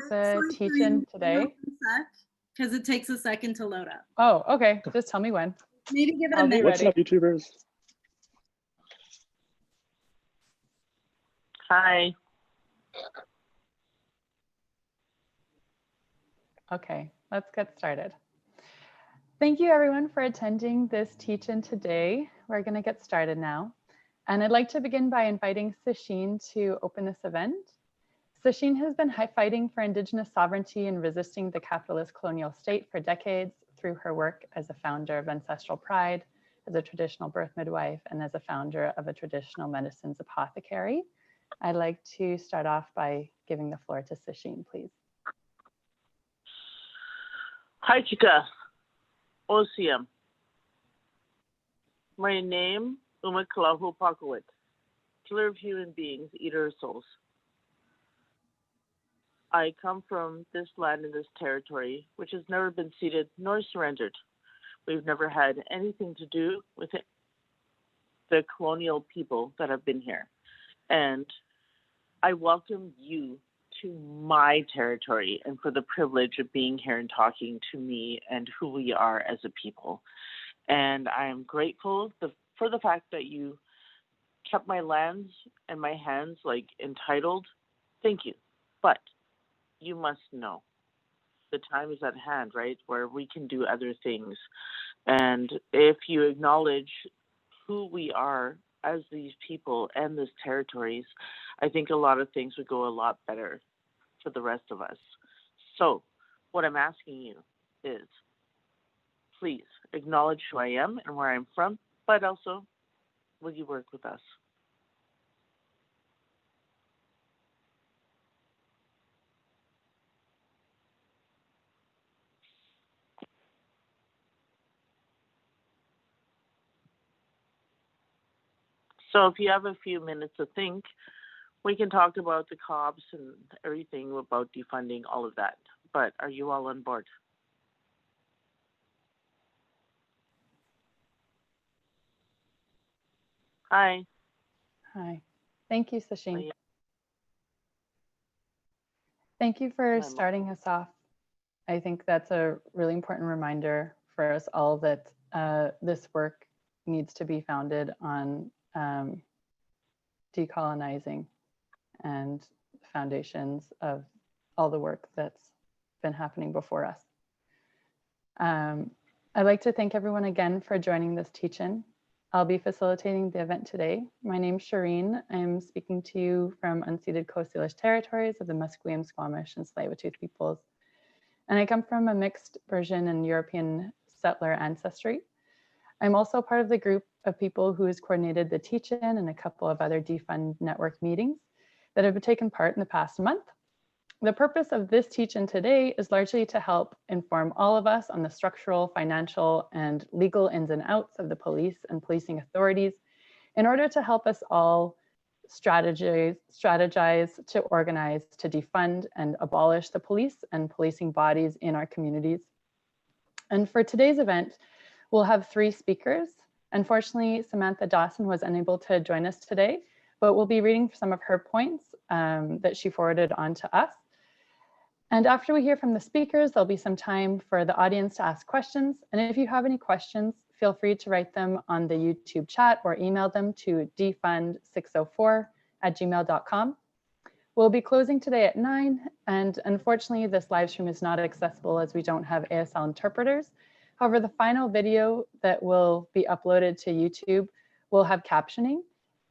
the teach-in today? Because it takes a second to load up. Oh, okay. Just tell me when. Maybe give it a I'll be minute. What's ready. up, YouTubers? Hi. Okay, let's get started. Thank you everyone for attending this teach-in today. We're going to get started now. And I'd like to begin by inviting Sacheen to open this event. Sacheen has been fighting for Indigenous sovereignty and resisting the capitalist colonial state for decades through her work as a founder of Ancestral Pride, as a traditional birth midwife, and as a founder of a traditional medicines apothecary. I'd like to start off by giving the floor to Sacheen, please. Hi, Chica. Osium. My name, u'mәthkŭəy, killer of human beings, eater of souls. I come from this land and this territory, which has never been ceded nor surrendered. We've never had anything to do with it, the colonial people that have been here. And I welcome you to my territory and for the privilege of being here and talking to me and who we are as a people. And I am grateful for the fact that you kept my lands and my hands like entitled. Thank you. But you must know the time is at hand, right? Where we can do other things. And if you acknowledge who we are as these people and these territories, I think a lot of things would go a lot better for the rest of us. So what I'm asking you is, please acknowledge who I am and where I'm from, but also, will you work with us? So if you have a few minutes to think, we can talk about the cops and everything about defunding, all of that. But are you all on board? Hi. Hi. Thank you, Sacheen. Hi. Thank you for starting us off. I think that's a really important reminder for us all that this work needs to be founded on decolonizing and foundations of all the work that's been happening before us. I'd like to thank everyone again for joining this teach-in. I'll be facilitating the event today. My name's Shireen. I'm speaking to you from unceded Coast Salish territories of the Musqueam, Squamish, and Tsleil-Waututh peoples. And I come from a mixed Persian and European settler ancestry. I'm also part of the group of people who has coordinated the teach-in and a couple of other Defund Network meetings that have taken part in the past month. The purpose of this teach-in today is largely to help inform all of us on the structural, financial, and legal ins and outs of the police and policing authorities in order to help us all strategize to organize, to defund and abolish the police and policing bodies in our communities. And for today's event, we'll have 3 speakers. Unfortunately, Samantha Dawson was unable to join us today, but we'll be reading some of her points that she forwarded on to us. And after we hear from the speakers, there'll be some time for the audience to ask questions. And if you have any questions, feel free to write them on the YouTube chat or email them to defund604@gmail.com. We'll be closing today at 9, and unfortunately, this live stream is not accessible as we don't have ASL interpreters. However, the final video that will be uploaded to YouTube will have captioning,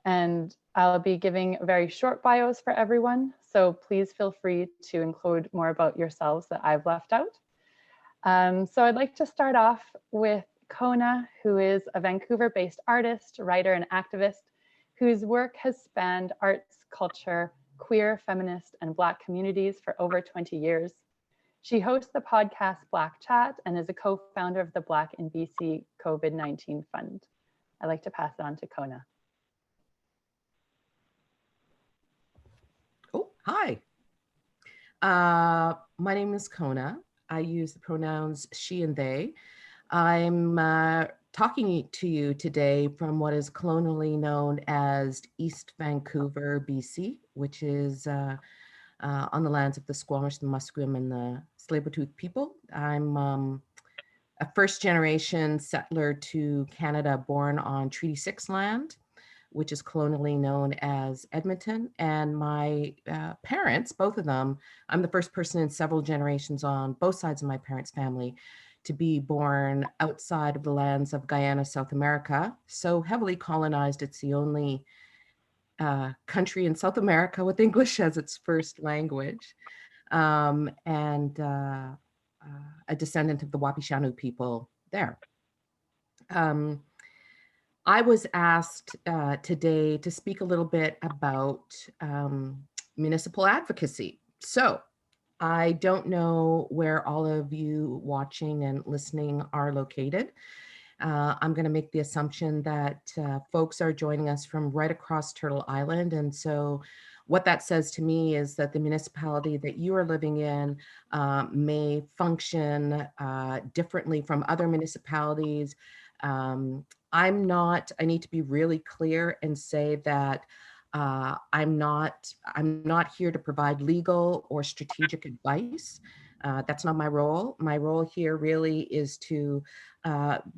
and I'll be giving very short bios for everyone. So please feel free to include more about yourselves that I've left out. So I'd like to start off with Kona, who is a Vancouver-based artist, writer, and activist whose work has spanned arts, culture, queer, feminist, and Black communities for over 20 years. She hosts the podcast Black Chat and is a co-founder of the Black in BC COVID-19 Fund. I'd like to pass it on to Kona. Oh, hi. My name is Kona. I use the pronouns she and they. I'm talking to you today from what is colonially known as East Vancouver, BC, which is on the lands of the Squamish, the Musqueam, and the Tsleil-Waututh people. I'm a first-generation settler to Canada, born on Treaty 6 land, which is colonially known as Edmonton. And my parents, both of them, I'm the first person in several generations on both sides of my parents' family to be born outside of the lands of Guyana, South America, so heavily colonized, it's the only country in South America with English as its first language, and a descendant of the Wapishanu people there. I was asked today to speak a little bit about municipal advocacy. So I don't know where all of you watching and listening are located. I'm going to make the assumption that folks are joining us from right across Turtle Island. And so what that says to me is that the municipality that you are living in may function differently from other municipalities. I need to be really clear and say that I'm not here to provide legal or strategic advice. That's not my role. My role here really is to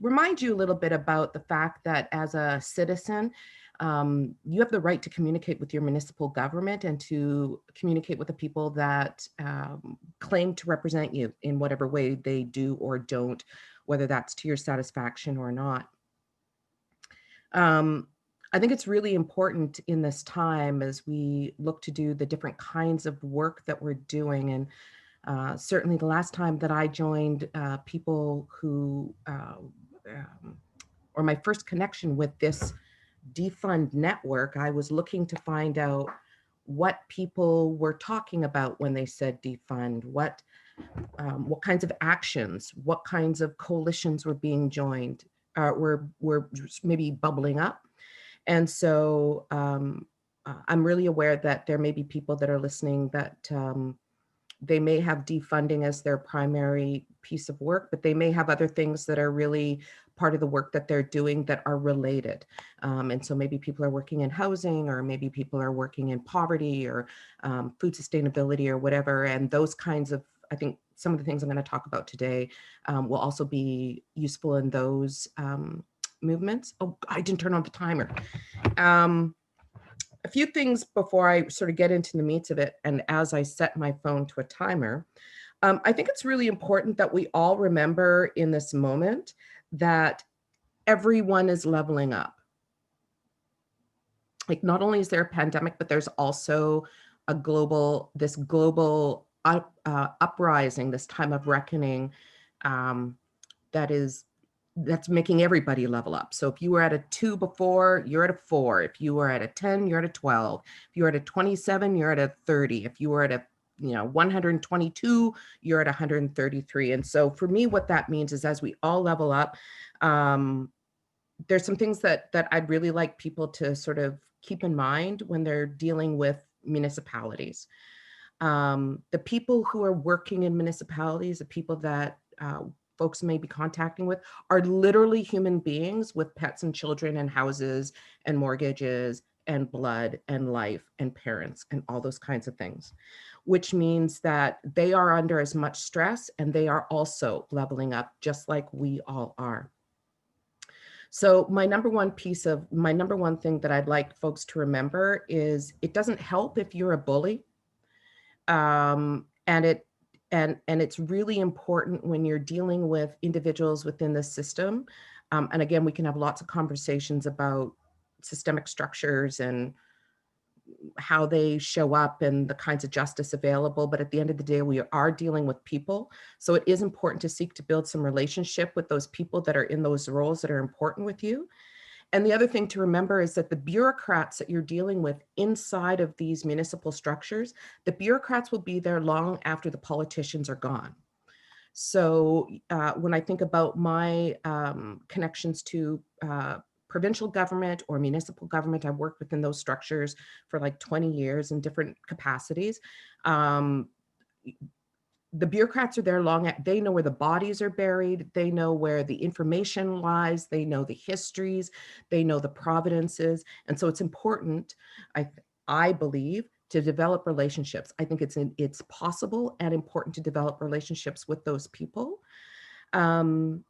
remind you a little bit about the fact that as a citizen, you have the right to communicate with your municipal government and to communicate with the people that claim to represent you in whatever way they do or don't, whether that's to your satisfaction or not. I think it's really important in this time as we look to do the different kinds of work that we're doing. And certainly the last time that I joined people who, or my first connection with this Defund Network, I was looking to find out what people were talking about when they said defund, what kinds of actions, what kinds of coalitions were being joined, were maybe bubbling up. And so I'm really aware that there may be people that are listening that they may have defunding as their primary piece of work, but they may have other things that are really part of the work that they're doing that are related. And so maybe people are working in housing, or maybe people are working in poverty or food sustainability or whatever. And those kinds of, I think some of the things I'm going to talk about today will also be useful in those movements. Oh, I didn't turn on the timer. A few things before I sort of get into the meats of it, and as I set my phone to a timer, I think it's really important that we all remember in this moment that everyone is leveling up. Like, not only is there a pandemic, but there's also a global uprising, this time of reckoning that's making everybody level up. So if you were at a 2 before, you're at a 4. If you were at a 10, you're at a 12. If you're at a 27, you're at a 30. If you were at a 122, you're at 133. And so for me, what that means is as we all level up, there's some things that I'd really like people to sort of keep in mind when they're dealing with municipalities. The people who are working in municipalities, the people that folks may be contacting with, are literally human beings with pets and children and houses and mortgages and blood and life and parents and all those kinds of things, which means that they are under as much stress and they are also leveling up just like we all are. So my number one thing that I'd like folks to remember is it doesn't help if you're a bully. And it's really important when you're dealing with individuals within the system. And again, we can have lots of conversations about systemic structures and how they show up and the kinds of justice available. But at the end of the day, we are dealing with people. So it is important to seek to build some relationship with those people that are in those roles that are important with you. And the other thing to remember is that the bureaucrats that you're dealing with inside of these municipal structures, the bureaucrats will be there long after the politicians are gone. So when I think about my connections to provincial government or municipal government, I've worked within those structures for like 20 years in different capacities. The bureaucrats are there long, they know where the bodies are buried, they know where the information lies, they know the histories, they know the providences. And so it's important, I believe, to develop relationships. I think it's possible and important to develop relationships with those people. And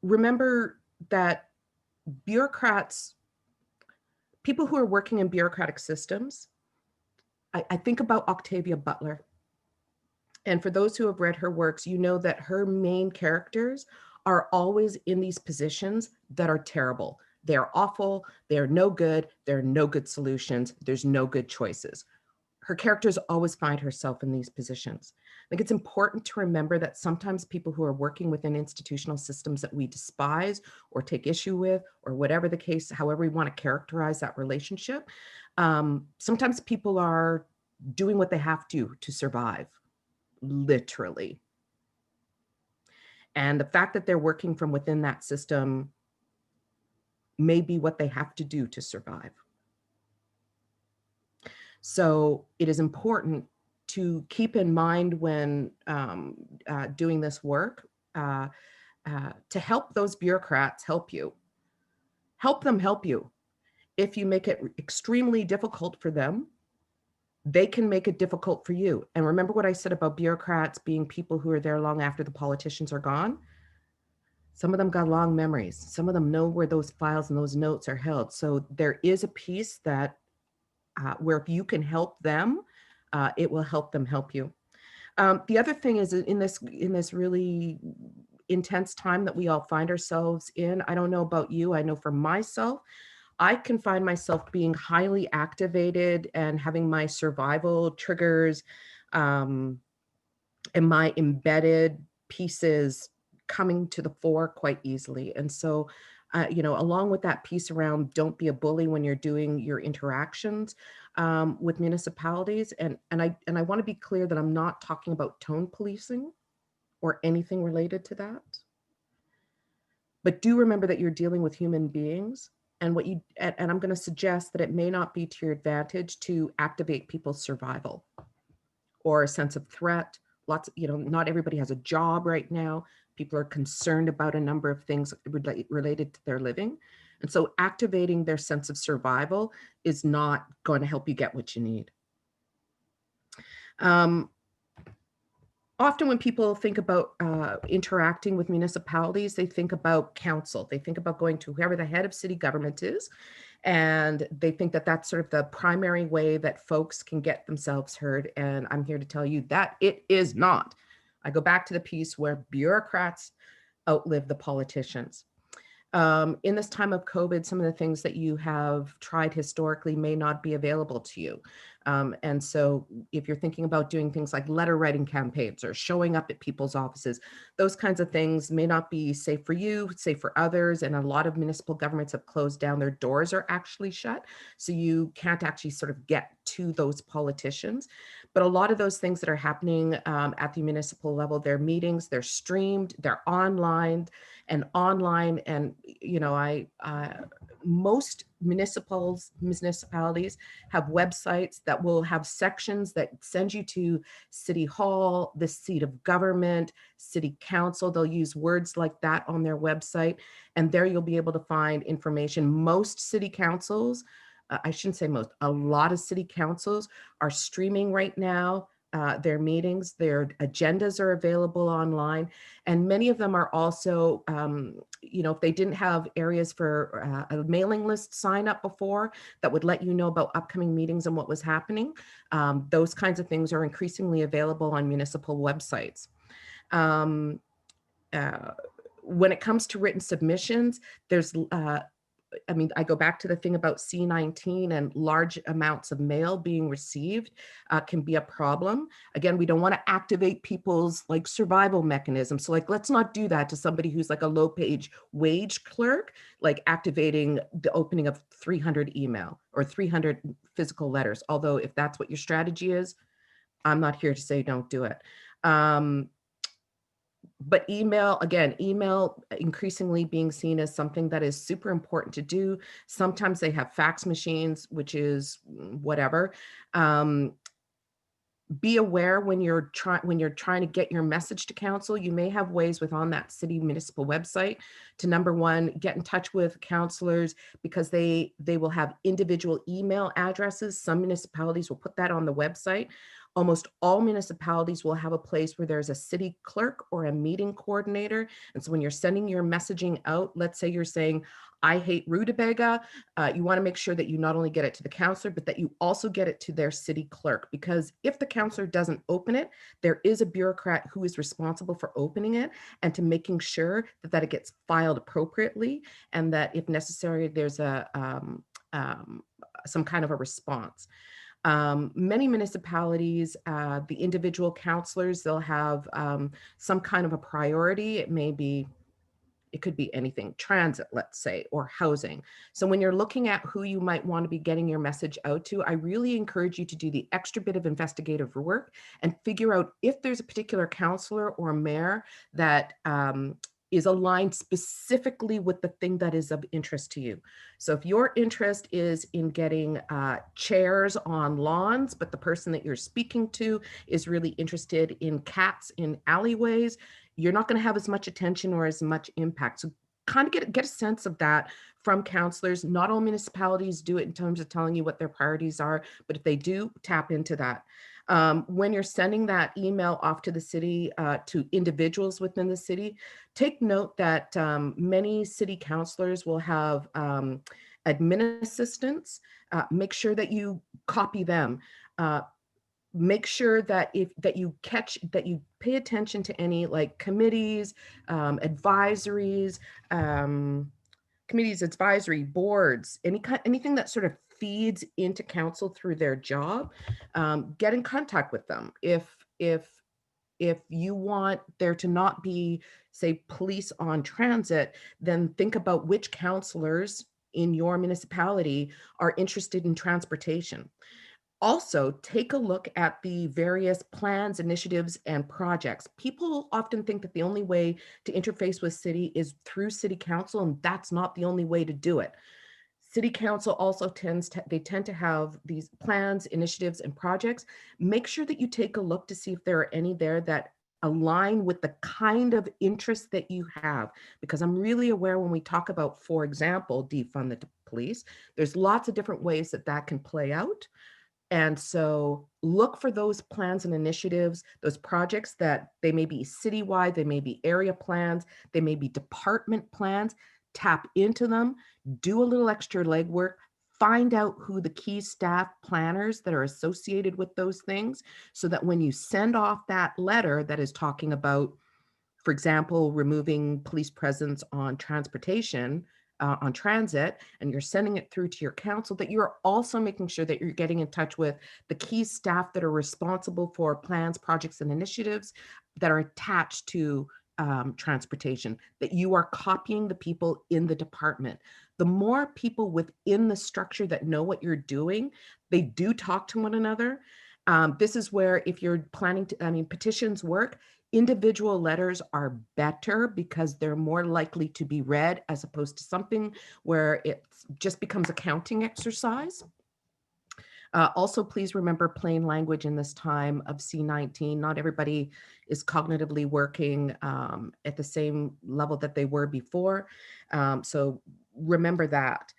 remember that bureaucrats, people who are working in bureaucratic systems, I think about Octavia Butler. And for those who have read her works, you know that her main characters are always in these positions that are terrible. They're awful, they're no good, there are no good solutions, there's no good choices. Her characters always find herself in these positions. I think it's important to remember that sometimes people who are working within institutional systems that we despise or take issue with, or whatever the case, however we want to characterize that relationship, sometimes people are doing what they have to survive, literally. And the fact that they're working from within that system may be what they have to do to survive. So it is important to keep in mind when doing this work to help those bureaucrats help you. Help them help you. If you make it extremely difficult for them, they can make it difficult for you. And remember what I said about bureaucrats being people who are there long after the politicians are gone? Some of them got long memories. Some of them know where those files and those notes are held. So there is a piece that where if you can help them, it will help them help you. The other thing is in this really intense time that we all find ourselves in, I don't know about you, I know for myself, I can find myself being highly activated and having my survival triggers and my embedded pieces coming to the fore quite easily. And so, you know, along with that piece around don't be a bully when you're doing your interactions with municipalities. And I want to be clear that I'm not talking about tone policing or anything related to that. But do remember that you're dealing with human beings, and I'm going to suggest that it may not be to your advantage to activate people's survival or a sense of threat. You know, not everybody has a job right now. People are concerned about a number of things related to their living. And so activating their sense of survival is not going to help you get what you need. Often when people think about interacting with municipalities, they think about council. They think about going to whoever the head of city government is. And they think that that's sort of the primary way that folks can get themselves heard. And I'm here to tell you that it is not. I go back to the piece where bureaucrats outlive the politicians. In this time of COVID, some of the things that you have tried historically may not be available to you. And so if you're thinking about doing things like letter writing campaigns or showing up at people's offices, those kinds of things may not be safe for you, safe for others. And a lot of municipal governments have closed down, their doors are actually shut. So you can't actually sort of get to those politicians. But a lot of those things that are happening at the municipal level, their meetings, they're streamed, they're online. And, you know, most municipalities have websites that will have sections that send you to City Hall, the seat of government, City Council. They'll use words like that on their website. And there you'll be able to find information. Most city councils, I shouldn't say most, a lot of city councils are streaming right now. Their meetings, their agendas are available online. And many of them are also, you know, if they didn't have areas for a mailing list sign up before that would let you know about upcoming meetings and what was happening, those kinds of things are increasingly available on municipal websites. When it comes to written submissions, there's I mean, I go back to the thing about C19 and large amounts of mail being received can be a problem. Again, we don't want to activate people's like survival mechanisms. So like, let's not do that to somebody who's like a low wage clerk, like activating the opening of 300 email or 300 physical letters. Although if that's what your strategy is, I'm not here to say don't do it. But email, again, email increasingly being seen as something that is super important to do. Sometimes they have fax machines, which is whatever. be aware when you're trying to get your message to council. You may have ways on that city municipal website to, number one, get in touch with councillors, because they will have individual email addresses. Some municipalities will put that on the website. Almost all municipalities will have a place where there's a city clerk or a meeting coordinator. And so when you're sending your messaging out, let's say you're saying, I hate rutabaga, you want to make sure that you not only get it to the counselor, but that you also get it to their city clerk. Because if the counselor doesn't open it, there is a bureaucrat who is responsible for opening it and to making sure that it gets filed appropriately, and that if necessary, there's some kind of a response. Many municipalities, the individual counselors, they'll have some kind of a priority. It could be anything, transit, let's say, or housing. So when you're looking at who you might want to be getting your message out to, I really encourage you to do the extra bit of investigative work and figure out if there's a particular counselor or mayor that is aligned specifically with the thing that is of interest to you. So if your interest is in getting chairs on lawns, but the person that you're speaking to is really interested in cats in alleyways, you're not going to have as much attention or as much impact. So kind of get a sense of that from counselors. Not all municipalities do it in terms of telling you what their priorities are, but if they do, tap into that. When you're sending that email off to the city, to individuals within the city, take note that many city councilors will have admin assistants. Make sure that you copy them. Make sure that you pay attention to any like committees, advisories, advisory boards, anything that sort of feeds into council through their job. Get in contact with them. If you want there to not be, say, police on transit, then think about which councillors in your municipality are interested in transportation. Also, take a look at the various plans, initiatives, and projects. People often think that the only way to interface with city is through city council, and that's not the only way to do it. City council also tend to have these plans, initiatives, and projects. Make sure that you take a look to see if there are any there that align with the kind of interest that you have. Because I'm really aware when we talk about, for example, defund the police, there's lots of different ways that can play out. And so look for those plans and initiatives, those projects that they may be citywide, they may be area plans, they may be department plans. Tap into them, do a little extra legwork, find out who the key staff planners that are associated with those things, so that when you send off that letter that is talking about, for example, removing police presence on transportation, on transit, and you're sending it through to your council, that you're also making sure that you're getting in touch with the key staff that are responsible for plans, projects, and initiatives that are attached to transportation, that you are copying the people in the department. The more people within the structure that know what you're doing, they do talk to one another. This is where, if you're planning to, petitions work, individual letters are better because they're more likely to be read, as opposed to something where it just becomes a counting exercise. Also, please remember plain language in this time of C-19. Not everybody is cognitively working at the same level that they were before. So remember that.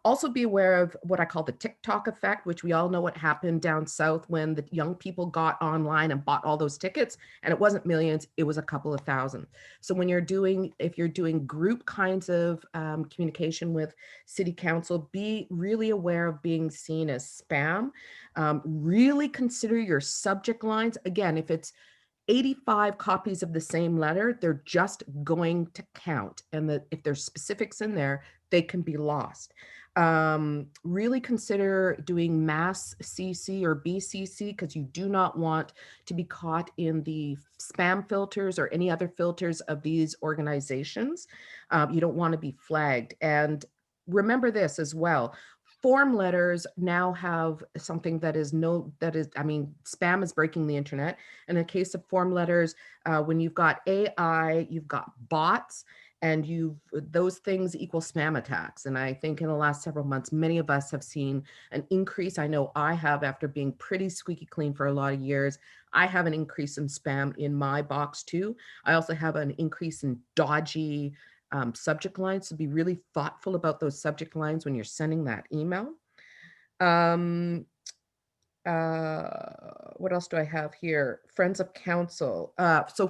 Also be aware of what I call the TikTok effect, which we all know what happened down south when the young people got online and bought all those tickets, and it wasn't millions, it was a couple of thousand. So when if you're doing group kinds of communication with city council, be really aware of being seen as spam. Really consider your subject lines. Again, if it's 85 copies of the same letter, they're just going to count. And that if there's specifics in there, they can be lost. Really consider doing mass CC or BCC, because you do not want to be caught in the spam filters or any other filters of these organizations. You don't want to be flagged. And remember this as well. Form letters now have something that is, spam is breaking the internet. In the case of form letters, when you've got AI, you've got bots, and those things equal spam attacks. And I think in the last several months, many of us have seen an increase. I know I have, after being pretty squeaky clean for a lot of years. I have an increase in spam in my box too. I also have an increase in dodgy subject lines, so be really thoughtful about those subject lines when you're sending that email. What else do I have here? Friends of council. So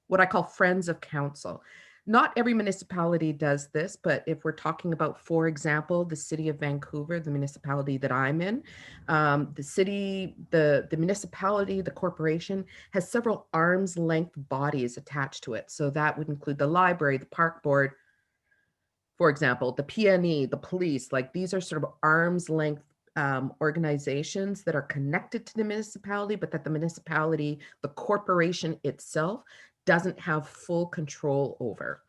what I call friends of council. Not every municipality does this, but if we're talking about, for example, the city of Vancouver, the municipality that I'm in, the municipality, the corporation has several arm's length bodies attached to it. So that would include the library, the park board, for example, the PNE, the police. Like, these are sort of arm's length organizations that are connected to the municipality, but that the municipality, the corporation itself, doesn't have full control over.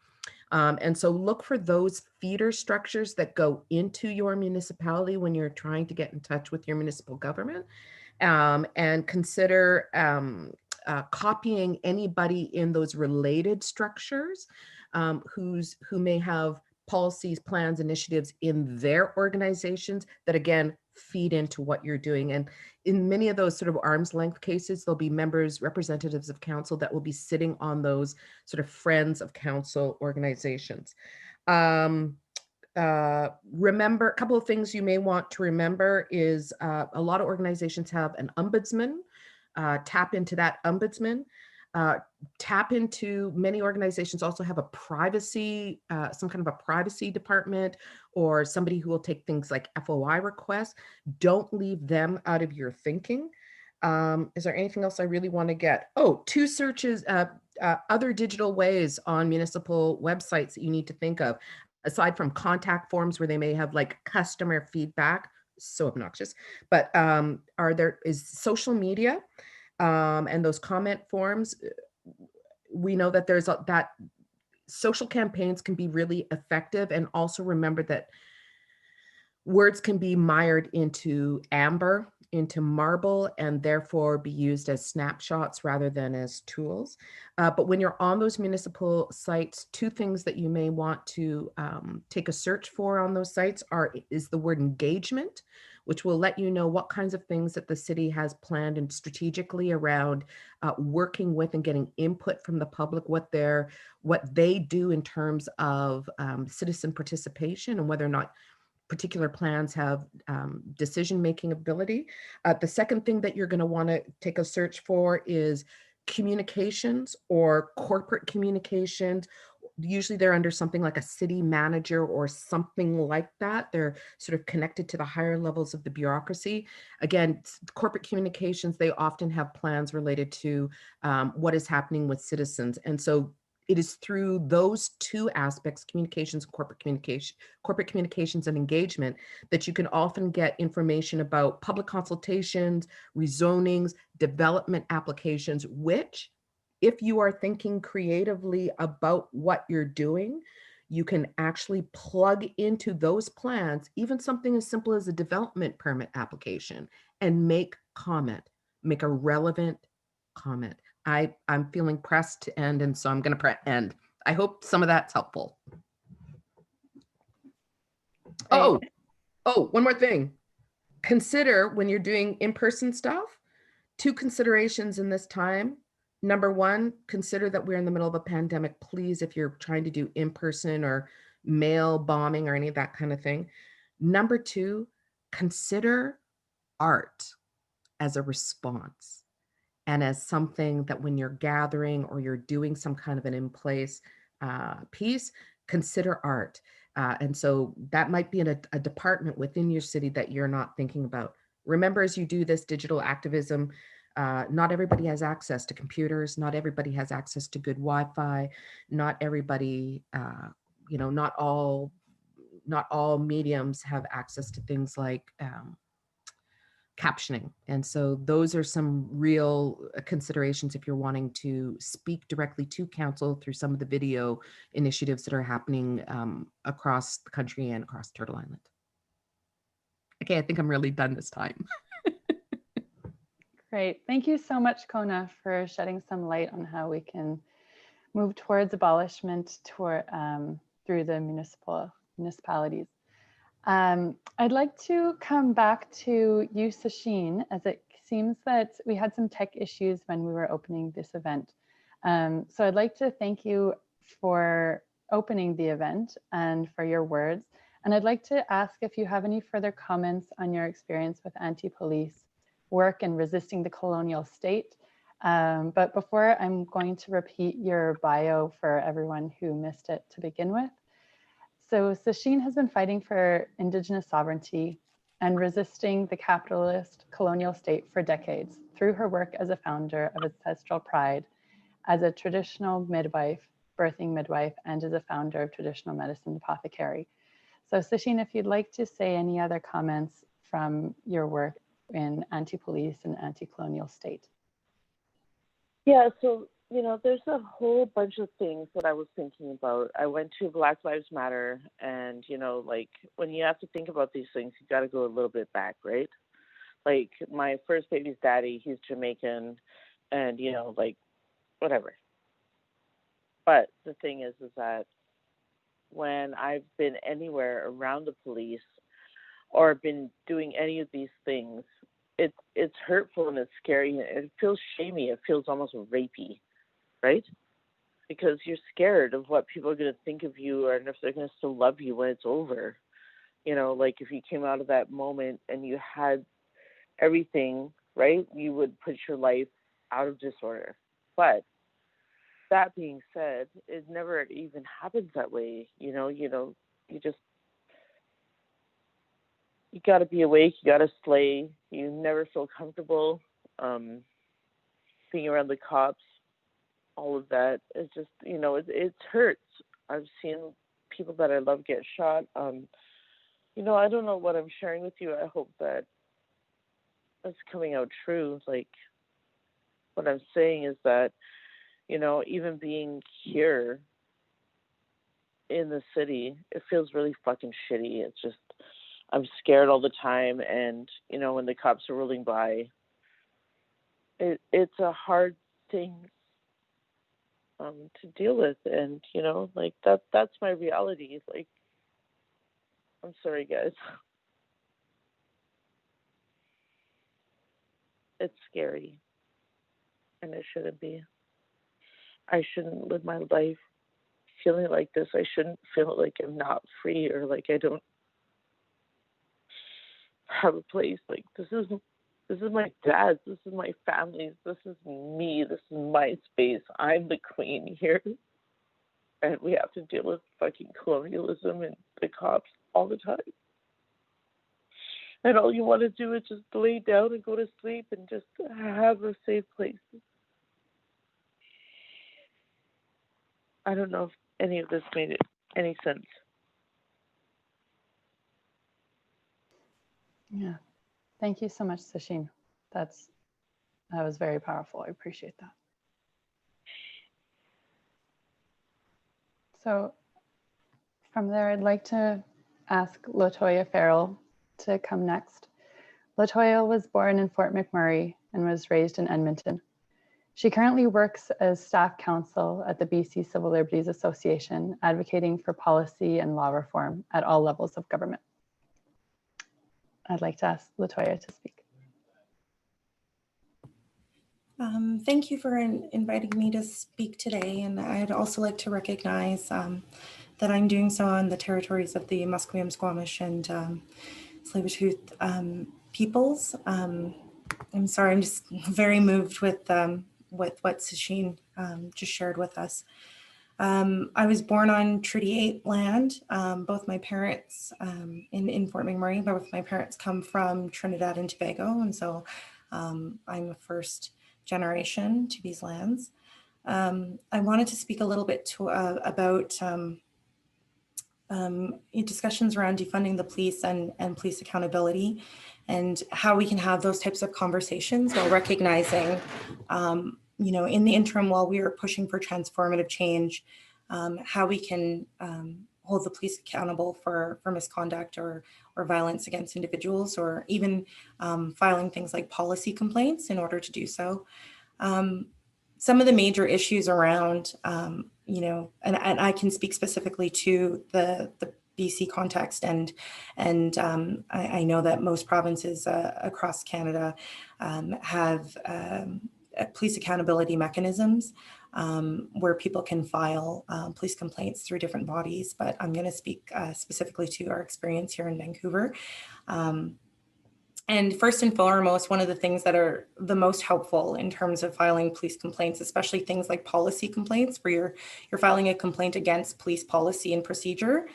And so look for those feeder structures that go into your municipality when you're trying to get in touch with your municipal government, and consider copying anybody in those related structures who may have policies, plans, initiatives in their organizations that, again, feed into what you're doing. And in many of those sort of arm's length cases, there'll be members, representatives of council that will be sitting on those sort of friends of council organizations. Remember, a couple of things you may want to remember is a lot of organizations have an ombudsman. Tap into that ombudsman. Many organizations also have a privacy, some kind of a privacy department, or somebody who will take things like FOI requests. Don't leave them out of your thinking. Is there anything else I really want to get? Oh, 2 searches, other digital ways on municipal websites that you need to think of, aside from contact forms where they may have like customer feedback, so obnoxious, but is social media. And those comment forms. We know that that social campaigns can be really effective, and also remember that words can be mired into amber, into marble, and therefore be used as snapshots rather than as tools. But when you're on those municipal sites, 2 things that you may want to take a search for on those sites is the word engagement, which will let you know what kinds of things that the city has planned and strategically around working with and getting input from the public, what they do in terms of citizen participation, and whether or not particular plans have decision-making ability. The second thing that you're going to want to take a search for is communications or corporate communications. Usually they're under something like a city manager or something like that. They're sort of connected to the higher levels of the bureaucracy. Again, corporate communications, they often have plans related to what is happening with citizens. And so it is through those 2 aspects, communications, corporate communications and engagement, that you can often get information about public consultations, rezonings, development applications, which, if you are thinking creatively about what you're doing, you can actually plug into those plans, even something as simple as a development permit application, and make a relevant comment. I'm feeling pressed to end, and so I'm going to end. I hope some of that's helpful. Oh, one more thing. Consider, when you're doing in-person stuff, 2 considerations in this time. Number 1, consider that we're in the middle of a pandemic. Please, if you're trying to do in-person or mail bombing or any of that kind of thing. Number 2, consider art as a response, and as something that when you're gathering or you're doing some kind of an in-place piece, consider art. And so that might be in a department within your city that you're not thinking about. Remember, as you do this digital activism, not everybody has access to computers. Not everybody has access to good Wi-Fi. Not everybody, not all mediums have access to things like captioning. And so those are some real considerations if you're wanting to speak directly to council through some of the video initiatives that are happening across the country and across Turtle Island. Okay, I think I'm really done this time. Great. Thank you so much, Kona, for shedding some light on how we can move towards abolishment through the municipalities. I'd like to come back to you, Sacheen, as it seems that we had some tech issues when we were opening this event. So I'd like to thank you for opening the event and for your words. And I'd like to ask if you have any further comments on your experience with anti-police work and resisting the colonial state. But before, I'm going to repeat your bio for everyone who missed it to begin with. So Sacheen has been fighting for Indigenous sovereignty and resisting the capitalist colonial state for decades through her work as a founder of Ancestral Pride, as a traditional midwife, birthing midwife, and as a founder of Traditional Medicine Apothecary. So Sacheen, if you'd like to say any other comments from your work in anti-police and anti-colonial state. Yeah, so, you know, there's a whole bunch of things that I was thinking about. I went to Black Lives Matter, and, you know, like, when you have to think about these things, you got to go a little bit back, right? Like, my first baby's daddy, he's Jamaican, and, you know, like, whatever. But the thing is that when I've been anywhere around the police or been doing any of these things, it's hurtful and it's scary. It feels shamey. It feels almost rapey, right? Because you're scared of what people are going to think of you, or if they're going to still love you when it's over. You know, like if you came out of that moment and you had everything, right, you would put your life out of disorder. But that being said, it never even happens that way. You got to be awake, you got to slay, you never feel comfortable being around the cops, all of that. It's just, you know, it hurts. I've seen people that I love get shot. You know, I don't know what I'm sharing with you. I hope that it's coming out true. Like, what I'm saying is that, you know, even being here in the city, it feels really fucking shitty. It's just, I'm scared all the time. And, you know, when the cops are rolling by, it's a hard thing to deal with. And, you know, like that's my reality. Like, I'm sorry, guys. It's scary. And it shouldn't be. I shouldn't live my life feeling like this. I shouldn't feel like I'm not free, or like I don't have a place. Like, this is my dad's, this is my family's, this is me, this is my space. I'm the queen here. And we have to deal with fucking colonialism and the cops all the time. And all you want to do is just lay down and go to sleep and just have a safe place. I don't know if any of this made any sense. Yeah, thank you so much, Sacheen. That was very powerful. I appreciate that. So from there, I'd like to ask Latoya Farrell to come next. Latoya was born in Fort McMurray and was raised in Edmonton. She currently works as staff counsel at the BC Civil Liberties Association, advocating for policy and law reform at all levels of government. I'd like to ask Latoya to speak. Thank you for inviting me to speak today. And I'd also like to recognize that I'm doing so on the territories of the Musqueam, Squamish, and Tsleil-Waututh peoples. I'm sorry, I'm just very moved with what Sacheen just shared with us. I was born on Treaty 8 land. Both my parents in Fort McMurray, both my parents come from Trinidad and Tobago. And so I'm a first generation to these lands. I wanted to speak a little bit about discussions around defunding the police and police accountability, and how we can have those types of conversations while recognizing, you know, in the interim, while we are pushing for transformative change, how we can hold the police accountable for misconduct or violence against individuals, or even filing things like policy complaints in order to do so. some of the major issues around, you know, and I can speak specifically to the BC context, and I know that most provinces across Canada have police accountability mechanisms where people can file police complaints through different bodies, but I'm going to speak specifically to our experience here in Vancouver. And first and foremost, one of the things that are the most helpful in terms of filing police complaints, especially things like policy complaints, where you're filing a complaint against police policy and procedure,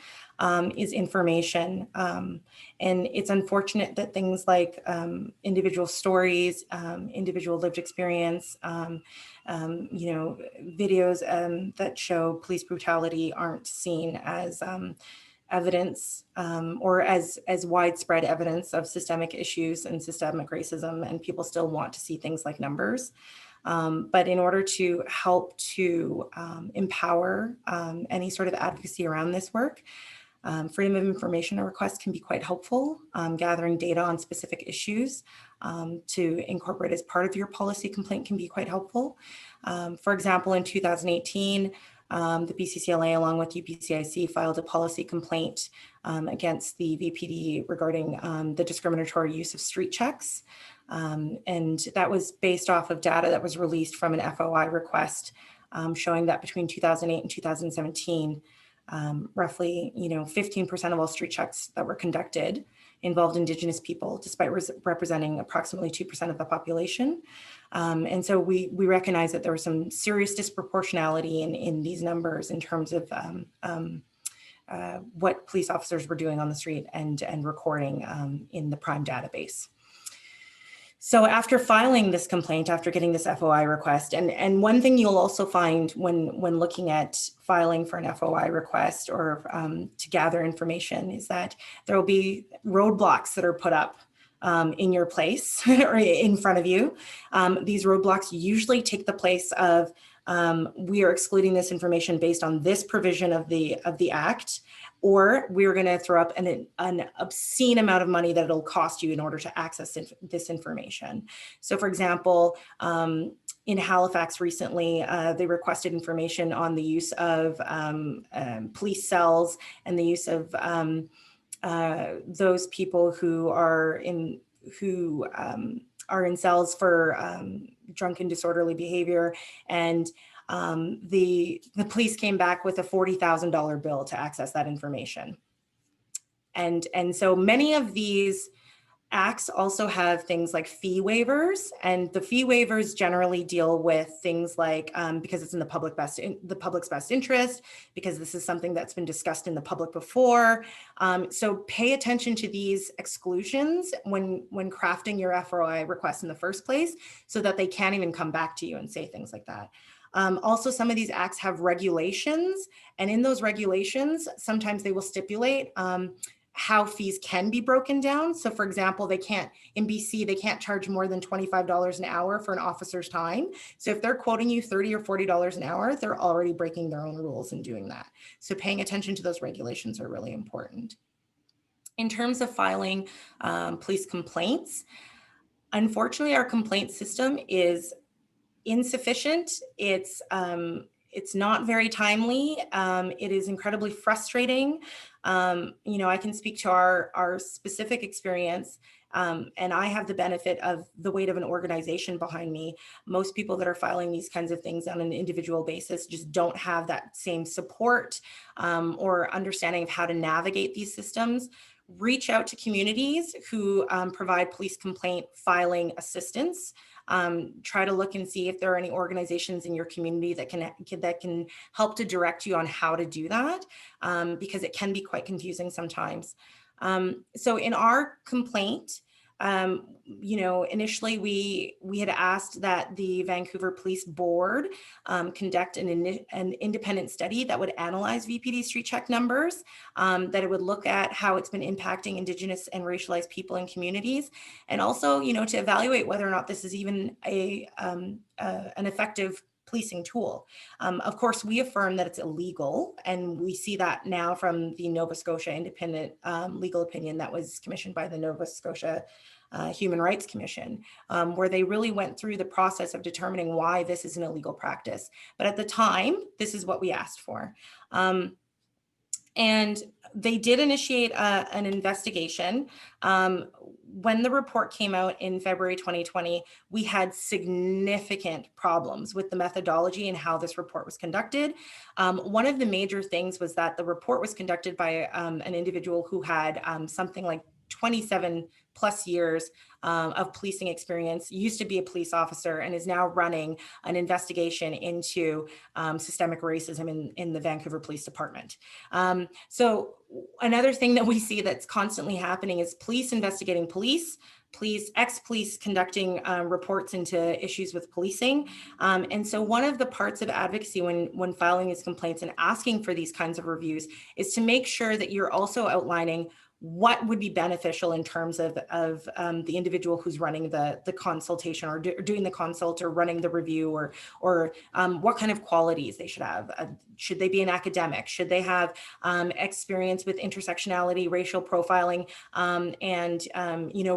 is information. And it's unfortunate that things like individual stories, individual lived experience, you know, videos that show police brutality aren't seen as evidence or as widespread evidence of systemic issues and systemic racism, and people still want to see things like numbers. But in order to help to empower any sort of advocacy around this work, freedom of information request can be quite helpful. Gathering data on specific issues to incorporate as part of your policy complaint can be quite helpful. For example, in 2018, the BCCLA, along with UPCIC, filed a policy complaint against the VPD regarding the discriminatory use of street checks. And that was based off of data that was released from an FOI request showing that between 2008 and 2017, roughly 15% of all street checks that were conducted involved Indigenous people, despite representing approximately 2% of the population. And so we recognize that there was some serious disproportionality in these numbers in terms of what police officers were doing on the street and recording in the PRIME database. So after filing this complaint, after getting this FOI request, and one thing you'll also find when looking at filing for an FOI request or to gather information is that there will be roadblocks that are put up in your place or in front of you. These roadblocks usually take the place of we are excluding this information based on this provision of the Act, or we're going to throw up an obscene amount of money that it'll cost you in order to access this information. So for example, in Halifax recently, they requested information on the use of police cells and the use of those people who are in cells for drunken disorderly behavior, and the police came back with a $40,000 bill to access that information. And so many of these acts also have things like fee waivers, and the fee waivers generally deal with things like because it's in the public's best interest, because this is something that's been discussed in the public before. So pay attention to these exclusions when crafting your FOI request in the first place, so that they can't even come back to you and say things like that. Also, some of these acts have regulations, and in those regulations, sometimes they will stipulate how fees can be broken down. So for example, in BC, they can't charge more than $25 an hour for an officer's time. So if they're quoting you $30 or $40 an hour, they're already breaking their own rules in doing that. So paying attention to those regulations are really important. In terms of filing police complaints, unfortunately, our complaint system is insufficient. It's not very timely. It is incredibly frustrating. I can speak to our specific experience, and I have the benefit of the weight of an organization behind me. Most people that are filing these kinds of things on an individual basis just don't have that same support or understanding of how to navigate these systems. Reach out to communities who provide police complaint filing assistance. Try to look and see if there are any organizations in your community that can help to direct you on how to do that, because it can be quite confusing sometimes. So in our complaint, initially we had asked that the Vancouver Police Board conduct an independent study that would analyze VPD street check numbers, that it would look at how it's been impacting Indigenous and racialized people in communities, and also, to evaluate whether or not this is even an effective policing tool. Of course, we affirm that it's illegal, and we see that now from the Nova Scotia independent legal opinion that was commissioned by the Nova Scotia Human Rights Commission, where they really went through the process of determining why this is an illegal practice. But at the time, this is what we asked for. And they did initiate an investigation. When the report came out in February 2020, we had significant problems with the methodology and how this report was conducted. One of the major things was that the report was conducted by an individual who had something like 27 plus years of policing experience, used to be a police officer, and is now running an investigation into systemic racism in the Vancouver Police Department. So another thing that we see that's constantly happening is police investigating police, ex-police conducting reports into issues with policing. And so one of the parts of advocacy when filing these complaints and asking for these kinds of reviews is to make sure that you're also outlining what would be beneficial in terms of the individual who's running the consultation or doing the consult or running the review, or what kind of qualities they should have. Should they be an academic? Should they have experience with intersectionality, racial profiling, and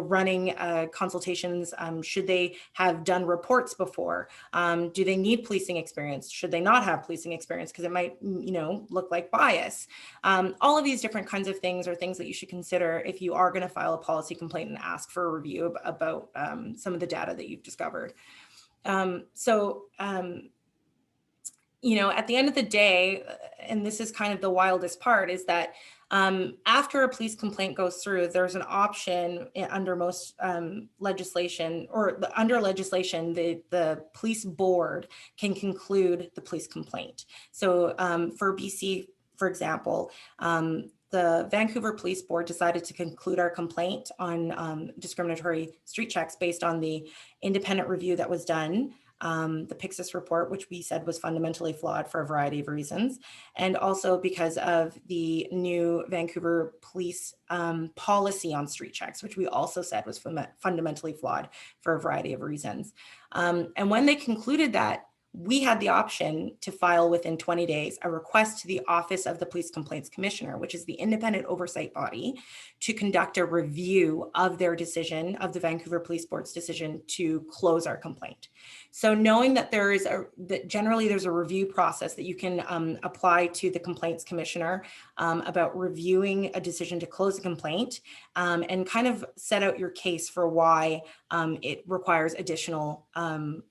running consultations? Should they have done reports before? Do they need policing experience? Should they not have policing experience? Because it might look like bias. All of these different kinds of things are things that you should consider if you are going to file a policy complaint and ask for a review about some of the data that you've discovered. At the end of the day, and this is kind of the wildest part, is that after a police complaint goes through, there's an option under most legislation, or under legislation, the police board can conclude the police complaint. So for BC, for example, the Vancouver Police Board decided to conclude our complaint on discriminatory street checks based on the independent review that was done, the Pyxis report, which we said was fundamentally flawed for a variety of reasons, and also because of the new Vancouver police policy on street checks, which we also said was fundamentally flawed for a variety of reasons. And when they concluded that, we had the option to file within 20 days a request to the Office of the Police Complaints Commissioner, which is the independent oversight body, to conduct a review of their decision, of the Vancouver Police Board's decision to close our complaint. So knowing that generally there's a review process that you can apply to the Complaints Commissioner about reviewing a decision to close a complaint, and kind of set out your case for why it requires additional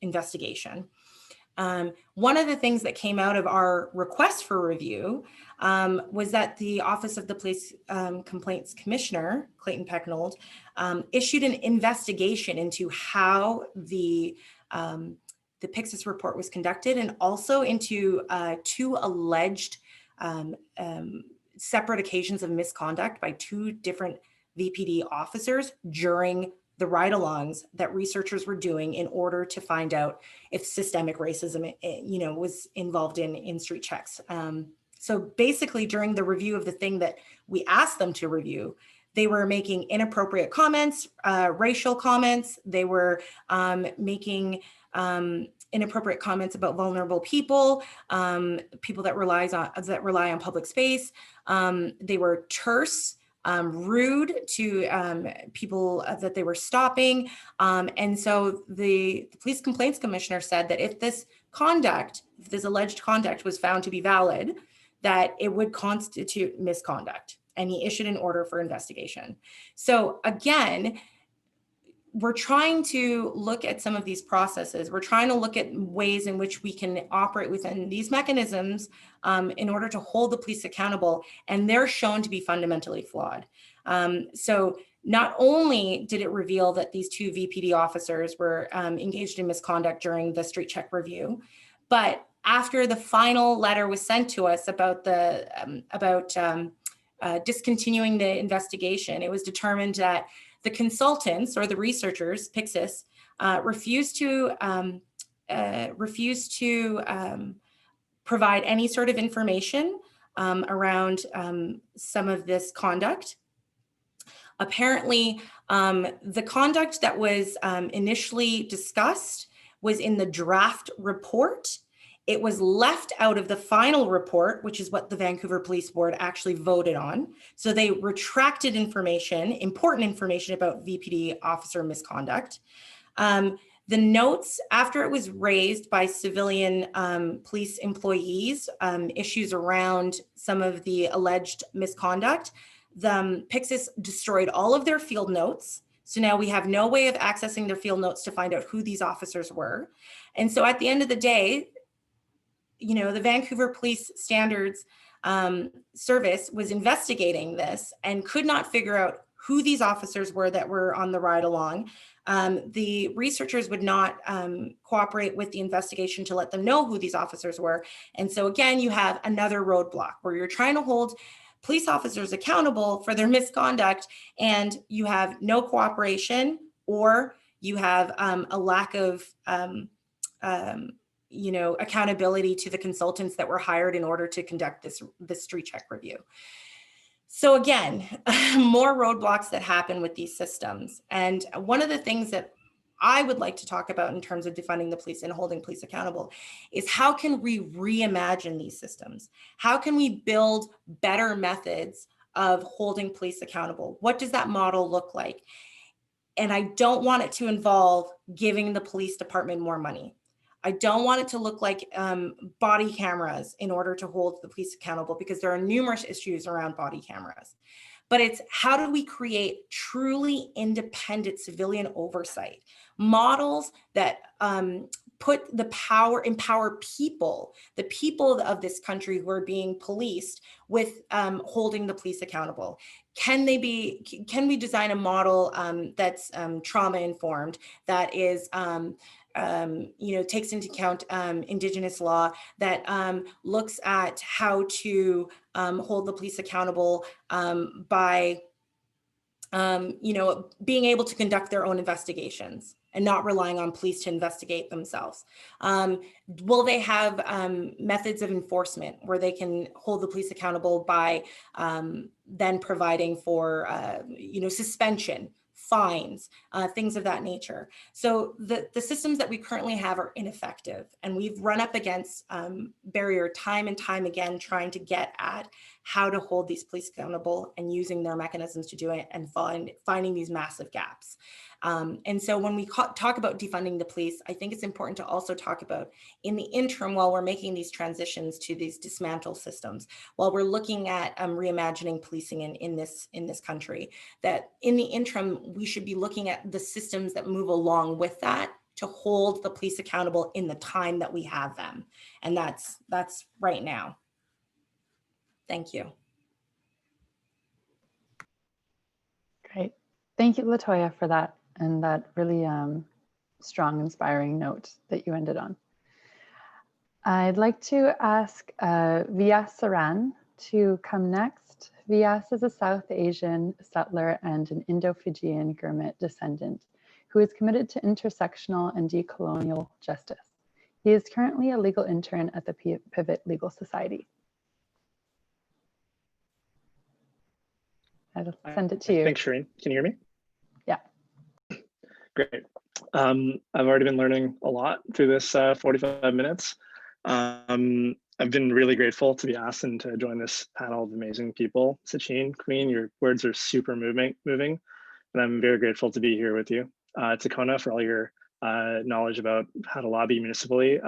investigation. One of the things that came out of our request for review was that the Office of the Police Complaints Commissioner, Clayton Pecknold, issued an investigation into how the Pyxis report was conducted, and also into two alleged separate occasions of misconduct by two different VPD officers during the ride-alongs that researchers were doing in order to find out if systemic racism, was involved in street checks. So basically, during the review of the thing that we asked them to review, they were making inappropriate comments, racial comments. They were making inappropriate comments about vulnerable people, people that rely on public space. They were terse, rude to people that they were stopping. And so the Police Complaints Commissioner said that if this alleged conduct was found to be valid, that it would constitute misconduct. And he issued an order for investigation. So again, we're trying to look at some of these processes. We're trying to look at ways in which we can operate within these mechanisms in order to hold the police accountable, and they're shown to be fundamentally flawed. So not only did it reveal that these two VPD officers were engaged in misconduct during the street check review, but after the final letter was sent to us about discontinuing the investigation, it was determined that the consultants, or the researchers, Pyxis, refused to provide any sort of information around some of this conduct. Apparently, the conduct that was initially discussed was in the draft report, It was left out of the final report, which is what the Vancouver Police Board actually voted on. So they retracted information, important information about VPD officer misconduct. The notes, after it was raised by civilian police employees, issues around some of the alleged misconduct, the Pyxis destroyed all of their field notes. So now we have no way of accessing their field notes to find out who these officers were. And so at the end of the day, you know, the Vancouver Police Standards Service was investigating this and could not figure out who these officers were that were on the ride along. The researchers would not cooperate with the investigation to let them know who these officers were. And so again, you have another roadblock where you're trying to hold police officers accountable for their misconduct, and you have no cooperation, or you have a lack of you know, accountability to the consultants that were hired in order to conduct this street check review. So again, more roadblocks that happen with these systems. And one of the things that I would like to talk about in terms of defunding the police and holding police accountable is how can we reimagine these systems? How can we build better methods of holding police accountable? What does that model look like? And I don't want it to involve giving the police department more money. I don't want it to look like body cameras in order to hold the police accountable, because there are numerous issues around body cameras. But it's how do we create truly independent civilian oversight, models that put the power, empower people, the people of this country who are being policed, with holding the police accountable. Can we design a model that's trauma informed, that is you know, takes into account Indigenous law, that looks at how to hold the police accountable by you know, being able to conduct their own investigations and not relying on police to investigate themselves. Will they have methods of enforcement where they can hold the police accountable by then providing for you know, suspension, fines, things of that nature? So the systems that we currently have are ineffective, and we've run up against barrier time and time again, trying to get at how to hold these police accountable and using their mechanisms to do it, and finding these massive gaps. And so when we talk about defunding the police, I think it's important to also talk about, in the interim, while we're making these transitions to these dismantled systems, while we're looking at reimagining policing in this country, that in the interim, we should be looking at the systems that move along with that to hold the police accountable in the time that we have them. And that's right now. Thank you. Great. Thank you, Latoya, for that, and that really strong, inspiring note that you ended on. I'd like to ask Vyasaran to come next. Vyas is a South Asian settler and an Indo-Fijian Gurmit descendant who is committed to intersectional and decolonial justice. He is currently a legal intern at the Pivot Legal Society. I'll send it to you. Thanks, Shireen. Can you hear me? Yeah. Great. I've already been learning a lot through this 45 minutes. I've been really grateful to be asked and to join this panel of amazing people. Sacheen, Queen, your words are super moving, and I'm very grateful to be here with you. To Kona, for all your knowledge about how to lobby municipally.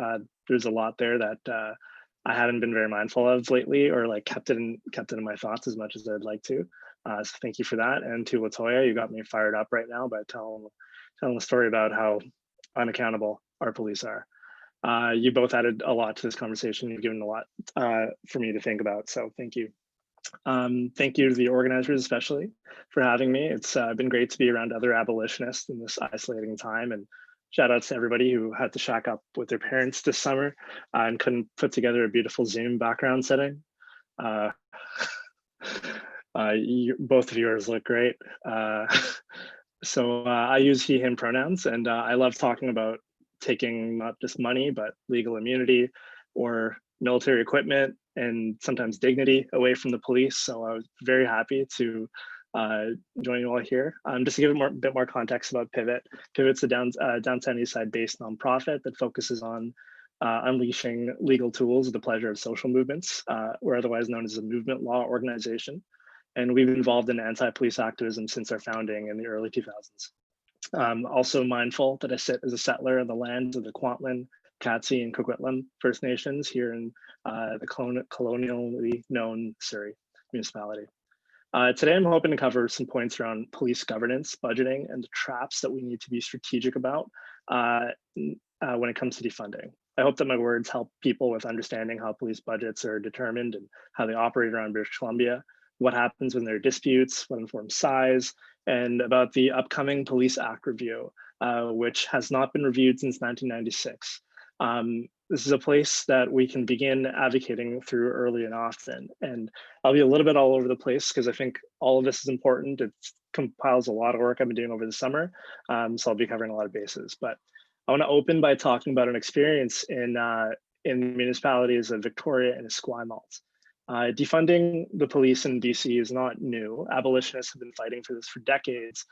There's a lot there that I haven't been very mindful of lately, or like kept it in my thoughts as much as I'd like to. So thank you for that. And to Latoya, you got me fired up right now by telling the story about how unaccountable our police are. You both added a lot to this conversation. You've given a lot for me to think about, so thank you. Thank you to the organizers, especially, for having me. It's been great to be around other abolitionists in this isolating time, and shout out to everybody who had to shack up with their parents this summer and couldn't put together a beautiful Zoom background setting. Both of yours look great. So I use he, him pronouns, and I love talking about taking not just money, but legal immunity or military equipment and sometimes dignity away from the police. So I was very happy to join you all here. Just to give a bit more context about Pivot. Pivot's a downtown east side based nonprofit that focuses on unleashing legal tools at the pleasure of social movements. We're otherwise known as a movement law organization. And we've been involved in anti-police activism since our founding in the early 2000s. I'm also mindful that I sit as a settler on the lands of the Kwantlen, Katzie, and Coquitlam First Nations here in the colonially known Surrey municipality. Today, I'm hoping to cover some points around police governance, budgeting, and the traps that we need to be strategic about when it comes to defunding. I hope that my words help people with understanding how police budgets are determined and how they operate around British Columbia, what happens when there are disputes, what informs size, and about the upcoming Police Act review, which has not been reviewed since 1996. This is a place that we can begin advocating through early and often. And I'll be a little bit all over the place because I think all of this is important. It compiles a lot of work I've been doing over the summer. So I'll be covering a lot of bases. But I want to open by talking about an experience in municipalities of Victoria and Esquimalt. Defunding the police in BC is not new. Abolitionists have been fighting for this for decades.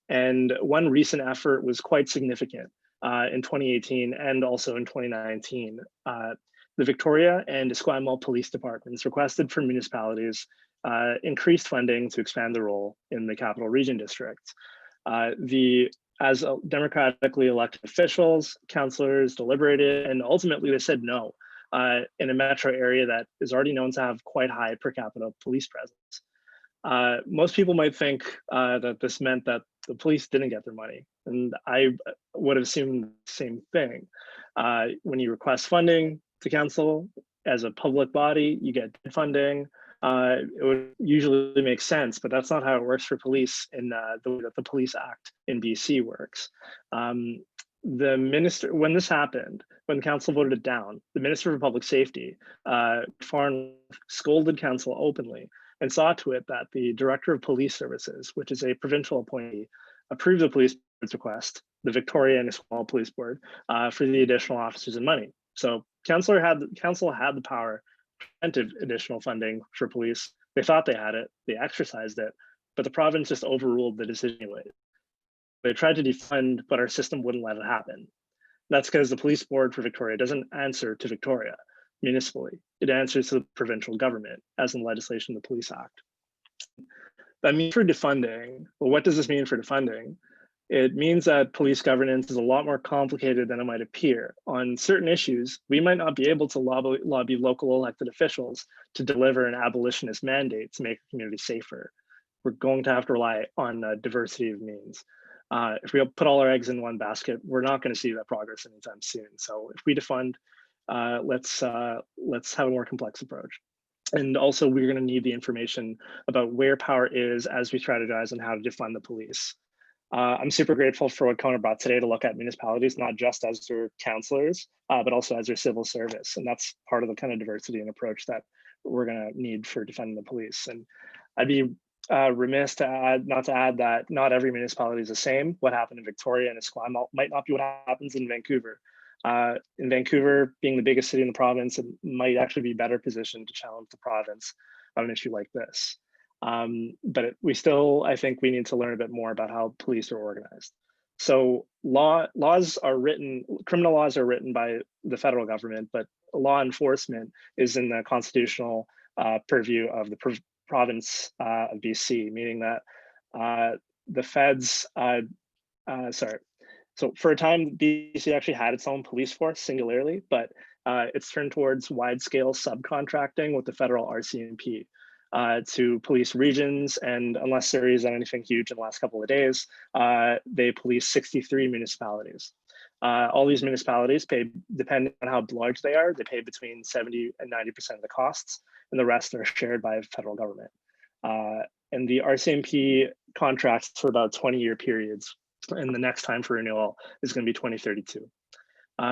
And one recent effort was quite significant in 2018 and also in 2019. The Victoria and Esquimalt police departments requested from municipalities increased funding to expand the role in the Capital Region District. As democratically elected officials, councillors deliberated, and ultimately they said no in a metro area that is already known to have quite high per capita police presence. Most people might think that this meant that the police didn't get their money, and I would have assumed the same thing. When you request funding to council as a public body, you get funding. It would usually make sense, but that's not how it works for police in the way that the Police Act in BC works. The minister, when this happened, when the council voted it down, the Minister for Public Safety, Farrell, scolded council openly and saw to it that the Director of Police Services, which is a provincial appointee, approved the police board's request, the Victoria and Esquimalt Police Board, for the additional officers and money. So council had the power to additional funding for police. They thought they had it, they exercised it, but the province just overruled the decision anyway. They tried to defund, but our system wouldn't let it happen. That's because the police board for Victoria doesn't answer to Victoria municipally. It answers to the provincial government, as in legislation, the Police Act. That means for defunding, well, what does this mean for defunding? It means that police governance is a lot more complicated than it might appear. On certain issues, we might not be able to lobby local elected officials to deliver an abolitionist mandate to make a community safer. We're going to have to rely on diversity of means. If we put all our eggs in one basket, we're not going to see that progress anytime soon. So if we defund, let's have a more complex approach. And also, we're going to need the information about where power is as we strategize on how to defund the police. I'm super grateful for what Kona brought today to look at municipalities, not just as their councillors, but also as their civil service. And that's part of the kind of diversity and approach that we're going to need for defending the police. And I'd be remiss not to add that not every municipality is the same. What happened in Victoria and Esquimalt might not be what happens in Vancouver. In Vancouver, being the biggest city in the province, it might actually be better positioned to challenge the province on an issue like this. But I think we need to learn a bit more about how police are organized. So criminal laws are written by the federal government, but law enforcement is in the constitutional purview of the province of BC, meaning that the feds, so for a time, BC actually had its own police force singularly, but it's turned towards wide-scale subcontracting with the federal RCMP to police regions. And unless there is anything huge in the last couple of days, they police 63 municipalities. All these municipalities pay, depending on how large they are, they pay between 70 and 90% of the costs, and the rest are shared by the federal government. And the RCMP contracts for about 20-year periods, and the next time for renewal is going to be 2032.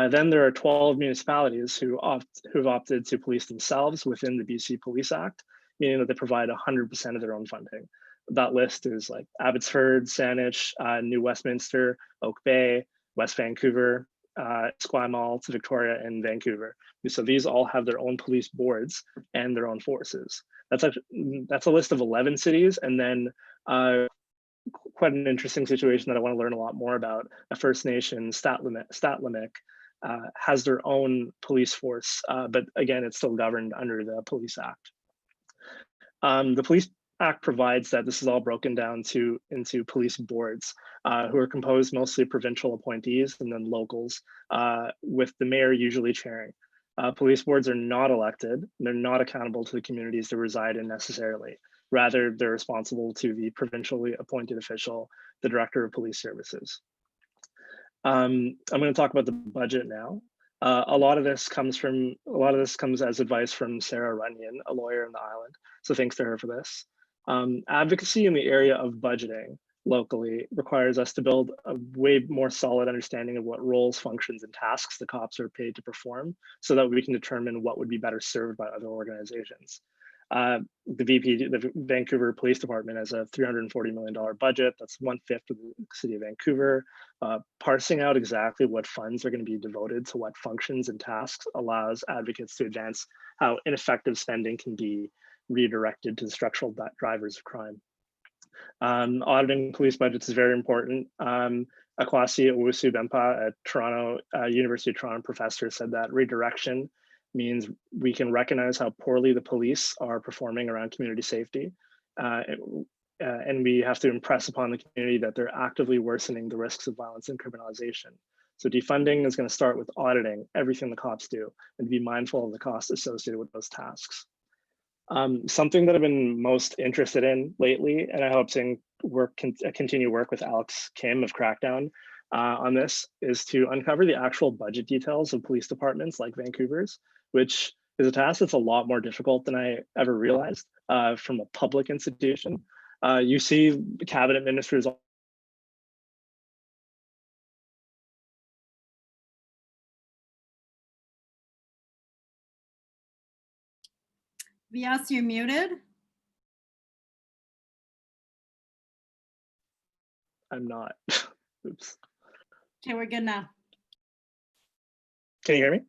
Then there are 12 municipalities who've opted to police themselves within the BC Police Act, meaning that they provide 100% of their own funding. That list is like Abbotsford, Saanich, New Westminster, Oak Bay, West Vancouver, Esquimalt, Victoria, and Vancouver. So these all have their own police boards and their own forces. That's a list of 11 cities, and then quite an interesting situation that I want to learn a lot more about, a First Nation, St'át'imc, has their own police force, but again, it's still governed under the Police Act. The Police Act provides that this is all broken down into police boards, who are composed mostly of provincial appointees and then locals, with the mayor usually chairing. Police boards are not elected, and they're not accountable to the communities they reside in necessarily. Rather, they're responsible to the provincially appointed official, the Director of Police Services. I'm going to talk about the budget now. A lot of this comes as advice from Sarah Runyon, a lawyer in the island. So thanks to her for this. Advocacy in the area of budgeting locally requires us to build a way more solid understanding of what roles, functions, and tasks the cops are paid to perform, so that we can determine what would be better served by other organizations. The Vancouver Police Department has a $340 million budget. That's 1/5 of the city of Vancouver. Parsing out exactly what funds are going to be devoted to what functions and tasks allows advocates to advance how ineffective spending can be redirected to the structural drivers of crime. Auditing police budgets is very important. Akwasi Owusu Bempa, a Toronto University of Toronto professor, said that redirection means we can recognize how poorly the police are performing around community safety. And we have to impress upon the community that they're actively worsening the risks of violence and criminalization. So defunding is going to start with auditing everything the cops do and be mindful of the costs associated with those tasks. Something that I've been most interested in lately, and I hope to continue work with Alex Kim of Crackdown on this, is to uncover the actual budget details of police departments like Vancouver's, which is a task that's a lot more difficult than I ever realized from a public institution. You see cabinet ministers Vyas, you're muted. I'm not. Oops. Okay, we're good now. Can you hear me?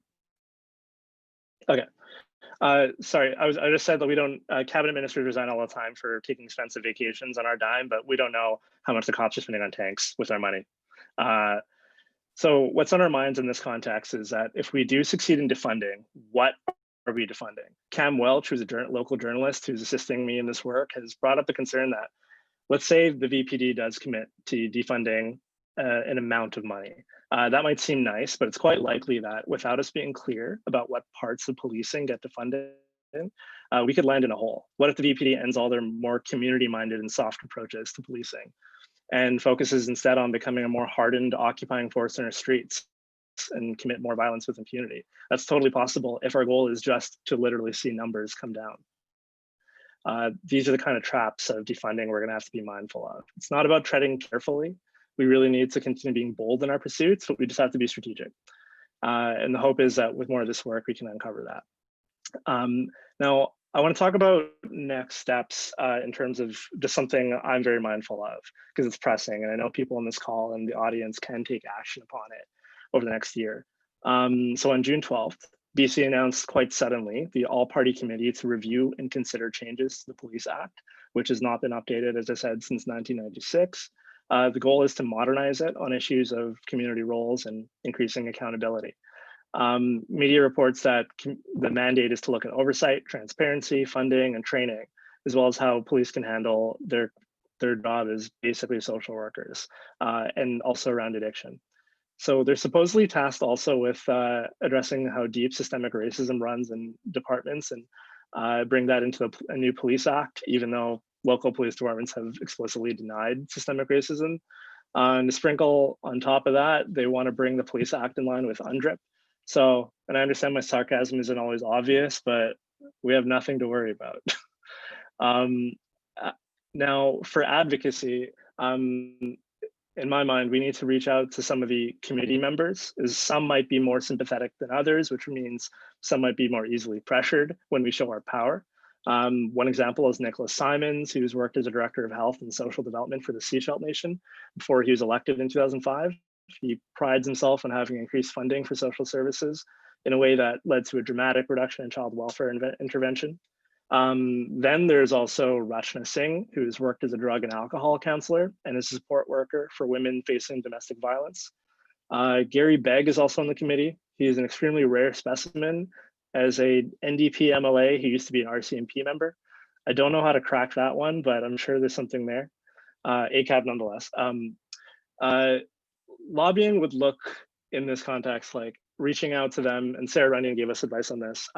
Okay. Sorry, I just said that we don't, cabinet ministers resign all the time for taking expensive vacations on our dime, but we don't know how much the cops are spending on tanks with our money. So what's on our minds in this context is that if we do succeed in defunding, what are we defunding? Cam Welch, who's a local journalist who's assisting me in this work, has brought up the concern that, let's say the VPD does commit to defunding an amount of money. That might seem nice, but it's quite likely that without us being clear about what parts of policing get defunded, we could land in a hole. What if the VPD ends all their more community-minded and soft approaches to policing and focuses instead on becoming a more hardened occupying force in our streets and commit more violence with impunity? That's totally possible if our goal is just to literally see numbers come down. These are the kind of traps of defunding we're going to have to be mindful of. It's not about treading carefully. We really need to continue being bold in our pursuits, but we just have to be strategic. And the hope is that with more of this work, we can uncover that. Now, I want to talk about next steps in terms of just something I'm very mindful of because it's pressing. And I know people on this call and the audience can take action upon it over the next year. So on June 12th, BC announced quite suddenly the all-party committee to review and consider changes to the Police Act, which has not been updated, as I said, since 1996. The goal is to modernize it on issues of community roles and increasing accountability. Media reports that the mandate is to look at oversight, transparency, funding, and training, as well as how police can handle their job as basically social workers, and also around addiction. So they're supposedly tasked also with addressing how deep systemic racism runs in departments and bring that into a new police act, even though local police departments have explicitly denied systemic racism. And to sprinkle on top of that, they want to bring the police act in line with UNDRIP. So, and I understand my sarcasm isn't always obvious, but we have nothing to worry about. Now, for advocacy, in my mind, we need to reach out to some of the committee members, as some might be more sympathetic than others, which means some might be more easily pressured when we show our power. One example is Nicholas Simons, who's worked as a director of health and social development for the Tsleil-Waututh Nation before he was elected in 2005. He prides himself on having increased funding for social services in a way that led to a dramatic reduction in child welfare intervention. Then there's also Rachna Singh, who's worked as a drug and alcohol counselor and is a support worker for women facing domestic violence. Gary Begg is also on the committee. He is an extremely rare specimen. As a NDP MLA, he used to be an RCMP member. I don't know how to crack that one, but I'm sure there's something there. ACAB nonetheless. Lobbying would look in this context like reaching out to them, and Sarah Runyon gave us advice on this,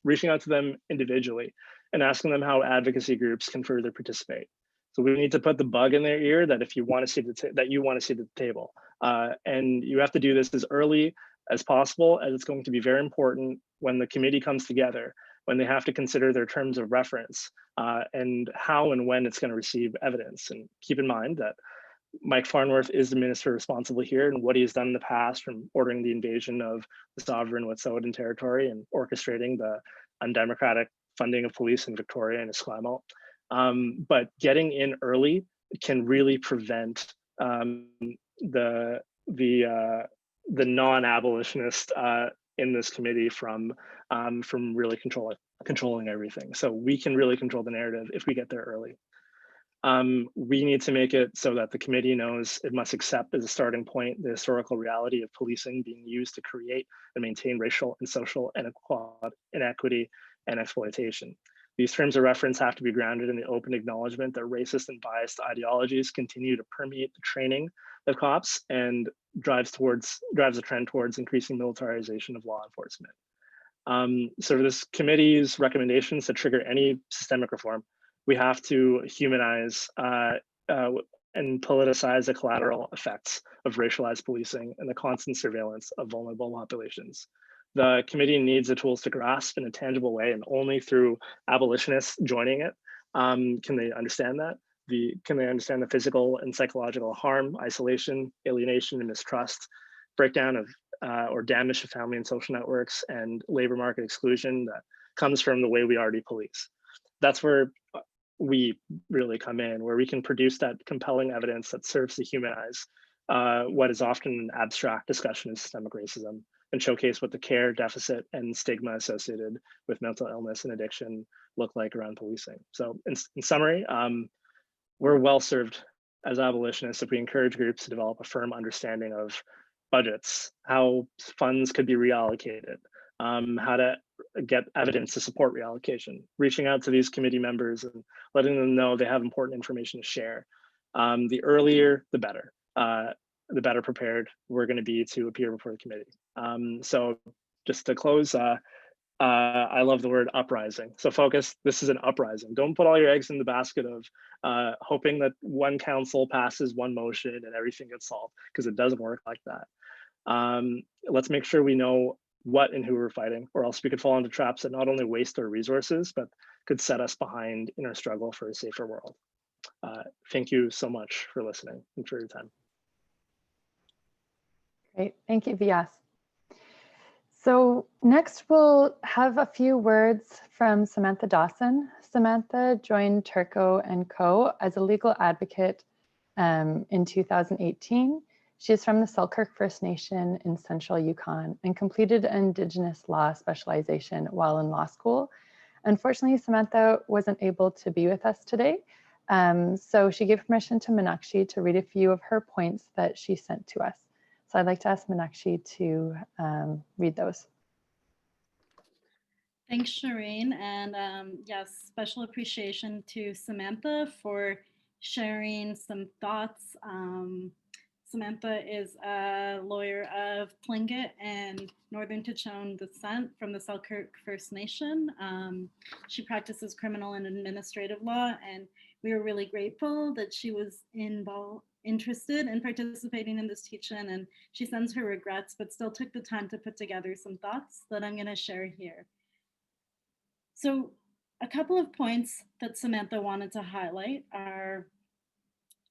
reaching out to them individually and asking them how advocacy groups can further participate. So we need to put the bug in their ear that if you want to see that you want to see the table, and you have to do this as early as possible, as it's going to be very important when the committee comes together, when they have to consider their terms of reference and how and when it's going to receive evidence. And keep in mind that Mike Farnworth is the minister responsible here, and what he has done in the past, from ordering the invasion of the sovereign Wet'suwet'en territory and orchestrating the undemocratic funding of police in Victoria and Esquimalt. But getting in early can really prevent the non-abolitionist in this committee from really controlling everything. So we can really control the narrative if we get there early. We need to make it so that the committee knows it must accept as a starting point the historical reality of policing being used to create and maintain racial and social inequity and exploitation. These terms of reference have to be grounded in the open acknowledgement that racist and biased ideologies continue to permeate the training of cops and drives a trend towards increasing militarization of law enforcement. So for this committee's recommendations to trigger any systemic reform, we have to humanize and politicize the collateral effects of racialized policing and the constant surveillance of vulnerable populations. The committee needs the tools to grasp in a tangible way, and only through abolitionists joining it can they understand that. Can they understand the physical and psychological harm, isolation, alienation, and mistrust, breakdown of or damage to family and social networks, and labor market exclusion that comes from the way we already police. That's where we really come in, where we can produce that compelling evidence that serves to humanize what is often an abstract discussion of systemic racism, and showcase what the care deficit and stigma associated with mental illness and addiction look like around policing. So in summary, we're well served as abolitionists if we encourage groups to develop a firm understanding of budgets, how funds could be reallocated, how to get evidence to support reallocation, reaching out to these committee members and letting them know they have important information to share. The earlier, the better prepared we're going to be to appear before the committee. So just to close, I love the word uprising. So focus, this is an uprising. Don't put all your eggs in the basket of hoping that one council passes one motion and everything gets solved, because it doesn't work like that. Let's make sure we know what and who we're fighting, or else we could fall into traps that not only waste our resources, but could set us behind in our struggle for a safer world. Thank you so much for listening and for your time. Great, thank you, Vyas. So next we'll have a few words from Samantha Dawson. Samantha joined Turco & Co. as a legal advocate in 2018. She is from the Selkirk First Nation in Central Yukon and completed an Indigenous law specialization while in law school. Unfortunately, Samantha wasn't able to be with us today. So she gave permission to Meenakshi to read a few of her points that she sent to us. So I'd like to ask Meenakshi to read those. Thanks, Shireen. And yes, special appreciation to Samantha for sharing some thoughts. Samantha is a lawyer of Tlingit and Northern Tutchone descent from the Selkirk First Nation. She practices criminal and administrative law, and we are really grateful that she was interested in participating in this teach-in, and she sends her regrets, but still took the time to put together some thoughts that I'm going to share here. So a couple of points that Samantha wanted to highlight are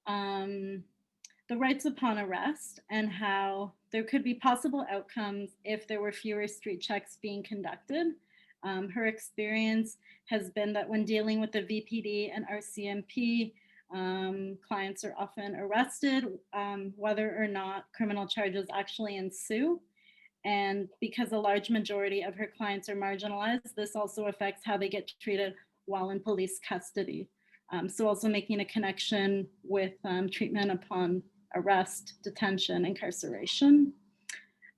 the rights upon arrest and how there could be possible outcomes if there were fewer street checks being conducted. Her experience has been that when dealing with the VPD and RCMP, clients are often arrested, whether or not criminal charges actually ensue. And because a large majority of her clients are marginalized, this also affects how they get treated while in police custody. So also making a connection with treatment upon arrest, detention, incarceration.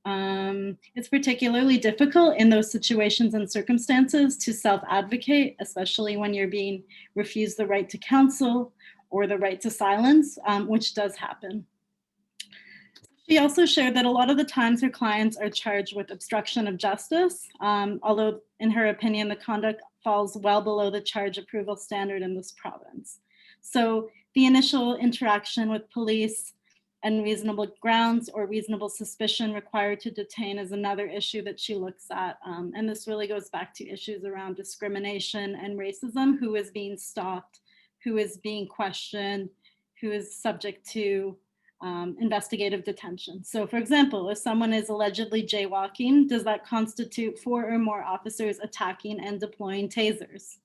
It's particularly difficult in those situations and circumstances to self-advocate, especially when you're being refused the right to counsel or the right to silence, which does happen. She also shared that a lot of the times her clients are charged with obstruction of justice, although in her opinion, the conduct falls well below the charge approval standard in this province. So the initial interaction with police and reasonable grounds or reasonable suspicion required to detain is another issue that she looks at. And this really goes back to issues around discrimination and racism, who is being stopped, who is being questioned, who is subject to investigative detention. So for example, if someone is allegedly jaywalking, does that constitute 4 or more officers attacking and deploying tasers?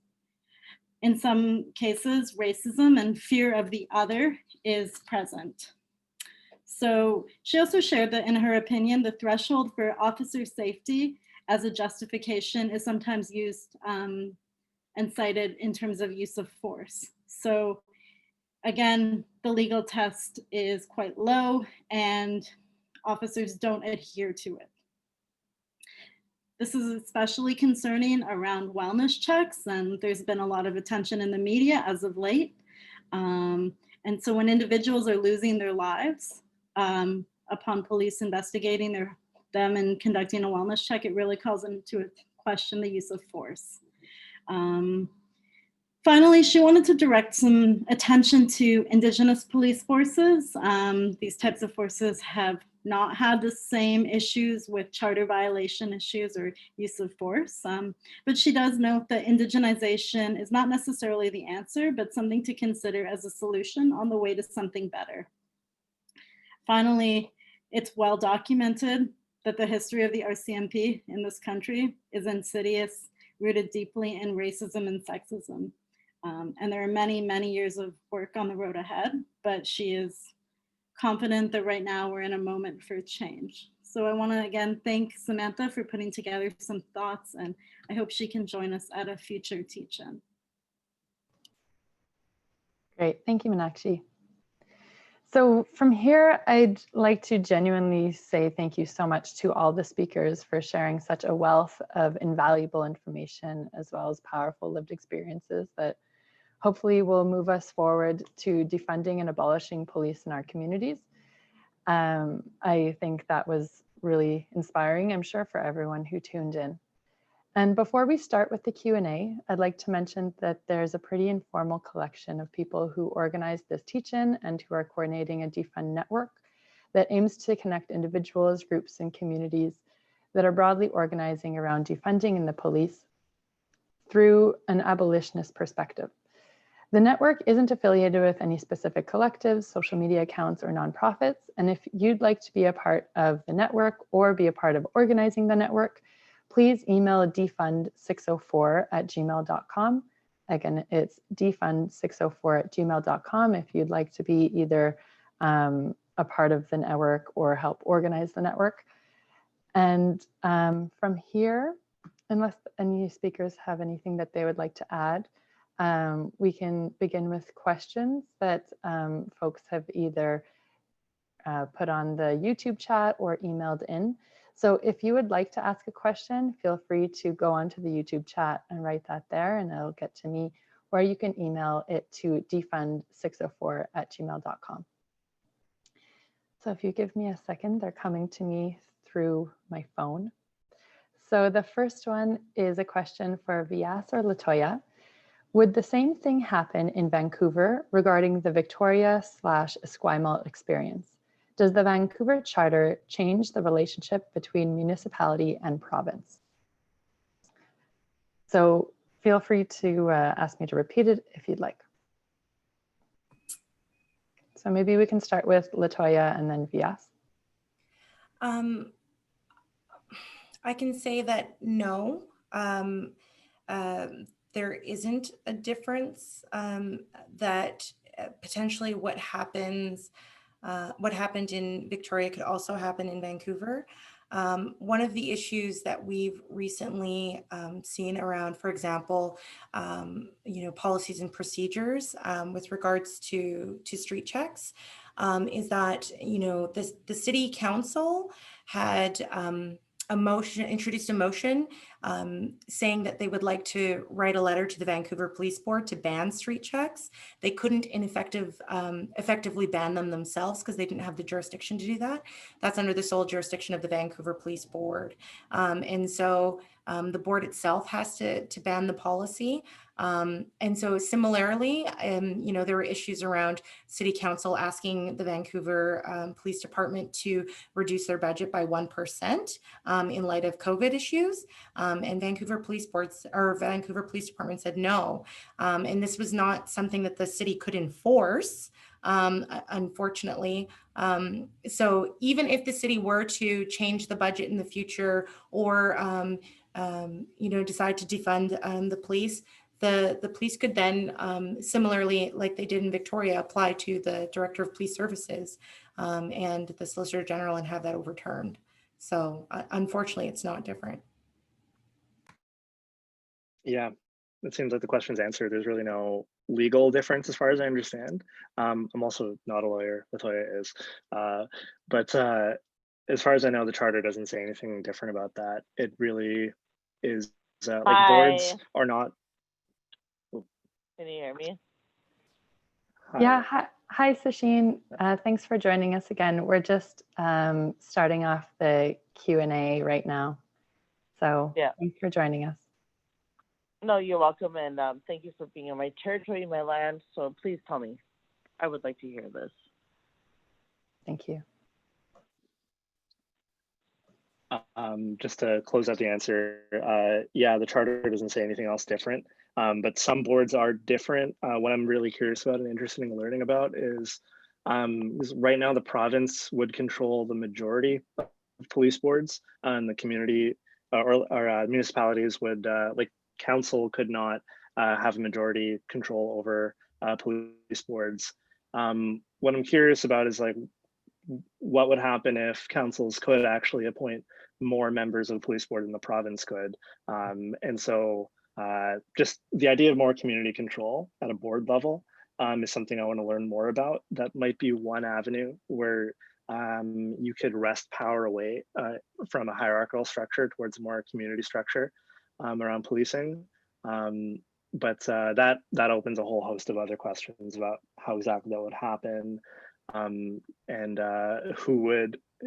In some cases, racism and fear of the other is present. So she also shared that in her opinion, the threshold for officer safety as a justification is sometimes used and cited in terms of use of force. So again, the legal test is quite low and officers don't adhere to it. This is especially concerning around wellness checks, and there's been a lot of attention in the media as of late. And so when individuals are losing their lives upon police investigating them and conducting a wellness check, it really calls into question the use of force. Finally, she wanted to direct some attention to Indigenous police forces. These types of forces have not had the same issues with charter violation issues or use of force. But she does note that indigenization is not necessarily the answer, but something to consider as a solution on the way to something better. Finally, it's well documented that the history of the RCMP in this country is insidious, rooted deeply in racism and sexism. And there are many, many years of work on the road ahead, but she is confident that right now we're in a moment for change. So I want to again thank Samantha for putting together some thoughts, and I hope she can join us at a future teach-in. Great, thank you, Meenakshi. So from here, I'd like to genuinely say thank you so much to all the speakers for sharing such a wealth of invaluable information as well as powerful lived experiences that hopefully will move us forward to defunding and abolishing police in our communities. I think that was really inspiring, I'm sure, for everyone who tuned in. And before we start with the Q&A, I'd like to mention that there's a pretty informal collection of people who organized this teach-in and who are coordinating a defund network that aims to connect individuals, groups, and communities that are broadly organizing around defunding in the police through an abolitionist perspective. The network isn't affiliated with any specific collectives, social media accounts, or nonprofits. And if you'd like to be a part of the network or be a part of organizing the network, please email defund604@gmail.com. Again, it's defund604@gmail.com if you'd like to be either a part of the network or help organize the network. And from here, unless any speakers have anything that they would like to add, we can begin with questions that folks have either put on the YouTube chat or emailed in. So if you would like to ask a question, feel free to go onto the YouTube chat and write that there and it'll get to me, or you can email it to defund604@gmail.com. So if you give me a second, they're coming to me through my phone. So the first one is a question for Vyas or Latoya. Would the same thing happen in Vancouver regarding the Victoria/Esquimalt experience? Does the Vancouver Charter change the relationship between municipality and province? So feel free to ask me to repeat it if you'd like. So maybe we can start with Latoya and then Vyas. I can say that no. There isn't a difference that potentially what happened in Victoria could also happen in Vancouver. One of the issues that we've recently seen around, for example, policies and procedures with regards to street checks is that, the city council had introduced a motion saying that they would like to write a letter to the Vancouver Police Board to ban street checks. They couldn't effectively ban them themselves because they didn't have the jurisdiction to do that. That's under the sole jurisdiction of the Vancouver Police Board. And so the board itself has to ban the policy. And so similarly, there were issues around City Council asking the Vancouver Police Department to reduce their budget by 1% in light of COVID issues. And Vancouver Police Department said no. And this was not something that the city could enforce, unfortunately. So even if the city were to change the budget in the future or decide to defund the police, the police could then similarly, like they did in Victoria, apply to the Director of Police Services and the Solicitor General and have that overturned. So unfortunately, it's not different. Yeah, it seems like the question's answered. There's really no legal difference as far as I understand. I'm also not a lawyer, Latoya is. But as far as I know, the charter doesn't say anything different about that. It really is like boards are not. Can you hear me? Hi. Yeah, hi Sasheen. Thanks for joining us again. We're just starting off the Q&A right now. So yeah, thanks for joining us. No, you're welcome, and thank you for being in my territory, my land. So please tell me. I would like to hear this. Thank you. Just to close out the answer, yeah, the charter doesn't say anything else different, but some boards are different. What I'm really curious about and interested in learning about is right now the province would control the majority of police boards, and the community or municipalities would, like council could not have a majority control over police boards. What I'm curious about is like, what would happen if councils could actually appoint more members of the police board than the province could? And so just the idea of more community control at a board level is something I want to learn more about. That might be one avenue where you could wrest power away from a hierarchical structure towards a more community structure around policing. But that opens a whole host of other questions about how exactly that would happen. And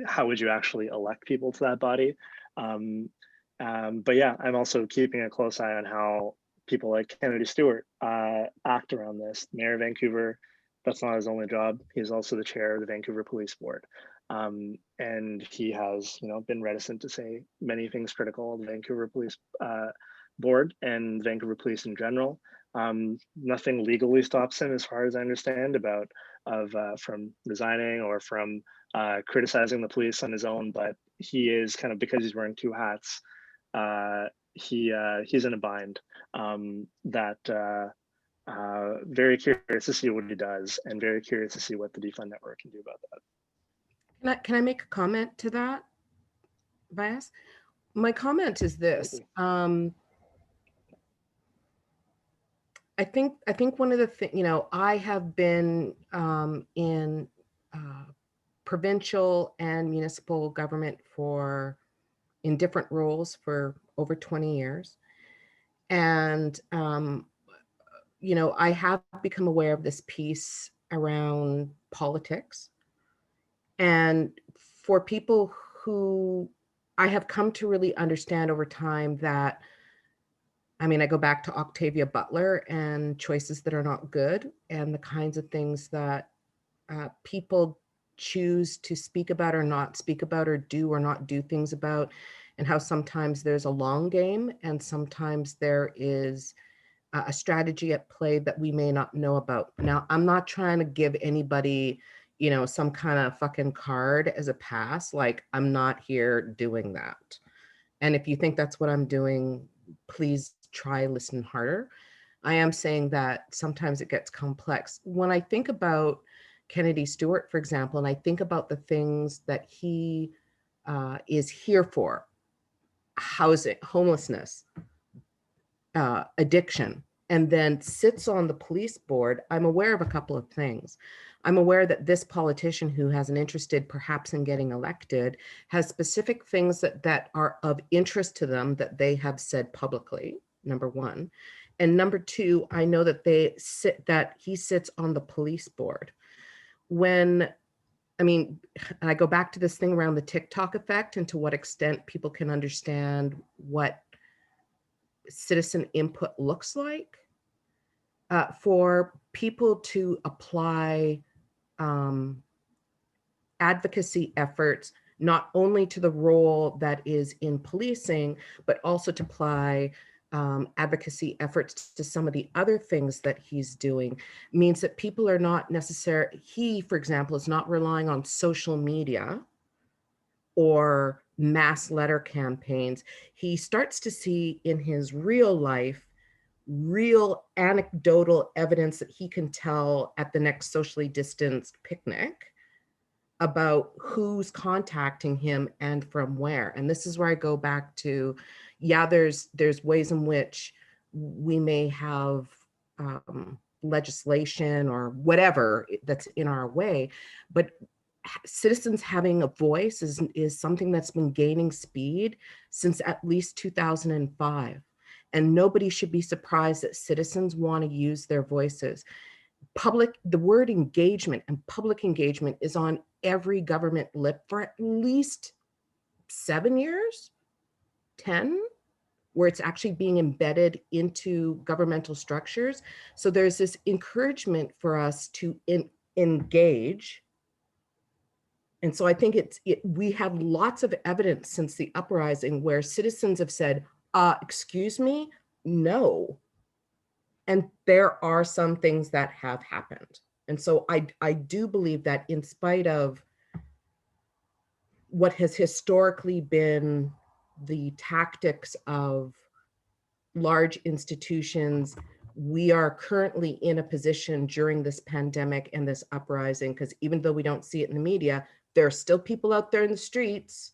how would you actually elect people to that body? But yeah, I'm also keeping a close eye on how people like Kennedy Stewart act around this. Mayor of Vancouver, that's not his only job. He's also the chair of the Vancouver Police Board. And he has, been reticent to say many things critical of the Vancouver Police Board and Vancouver Police in general. Nothing legally stops him, as far as I understand, from resigning or from criticizing the police on his own. But he is kind of, because he's wearing two hats, he's in a bind. Very curious to see what he does, and very curious to see what the Defund Network can do about that. Can I make a comment to that, Vyas? My comment is this. I think one of the things, I have been in provincial and municipal government in different roles for over 20 years. And, I have become aware of this piece around politics. And for people who I have come to really understand over time that, I go back to Octavia Butler and choices that are not good, and the kinds of things that people choose to speak about or not speak about, or do or not do things about, and how sometimes there's a long game and sometimes there is a strategy at play that we may not know about. Now, I'm not trying to give anybody, some kind of fucking card as a pass. Like, I'm not here doing that. And if you think that's what I'm doing, please try listen harder. I am saying that sometimes it gets complex. When I think about Kennedy Stewart, for example, and I think about the things that he is here for, housing, homelessness, addiction, and then sits on the police board, I'm aware of a couple of things. I'm aware that this politician who has an interested perhaps in getting elected has specific things that are of interest to them that they have said publicly, number one. And number two, I know that he sits on the police board. I go back to this thing around the TikTok effect and to what extent people can understand what citizen input looks like. For people to apply advocacy efforts, not only to the role that is in policing, but also to apply advocacy efforts to some of the other things that he's doing, means that people are not necessarily, he, for example, is not relying on social media or mass letter campaigns. He starts to see in his real life real anecdotal evidence that he can tell at the next socially distanced picnic about who's contacting him and from where. And this is where I go back to, yeah, there's ways in which we may have legislation or whatever that's in our way, but citizens having a voice is something that's been gaining speed since at least 2005. And nobody should be surprised that citizens want to use their voices. The word engagement and public engagement is on every government lip for at least 7 years, 10, where it's actually being embedded into governmental structures. So there's this encouragement for us to engage. And so I think we have lots of evidence since the uprising where citizens have said, excuse me, no. And there are some things that have happened. And so I do believe that in spite of what has historically been the tactics of large institutions, we are currently in a position during this pandemic and this uprising, because even though we don't see it in the media, there are still people out there in the streets.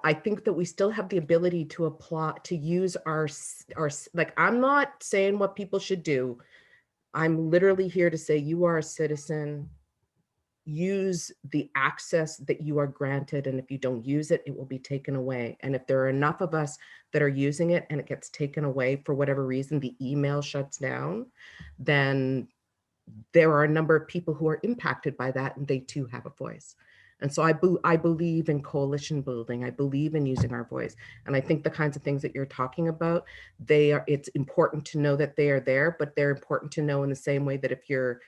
I think that we still have the ability to apply, to use our, like, I'm not saying what people should do. I'm literally here to say, you are a citizen, use the access that you are granted. And if you don't use it, it will be taken away. And if there are enough of us that are using it and it gets taken away for whatever reason, the email shuts down, then there are a number of people who are impacted by that, and they too have a voice. And so I believe in coalition building. I believe in using our voice. And I think the kinds of things that you're talking about, it's important to know that they are there, but they're important to know in the same way that if you're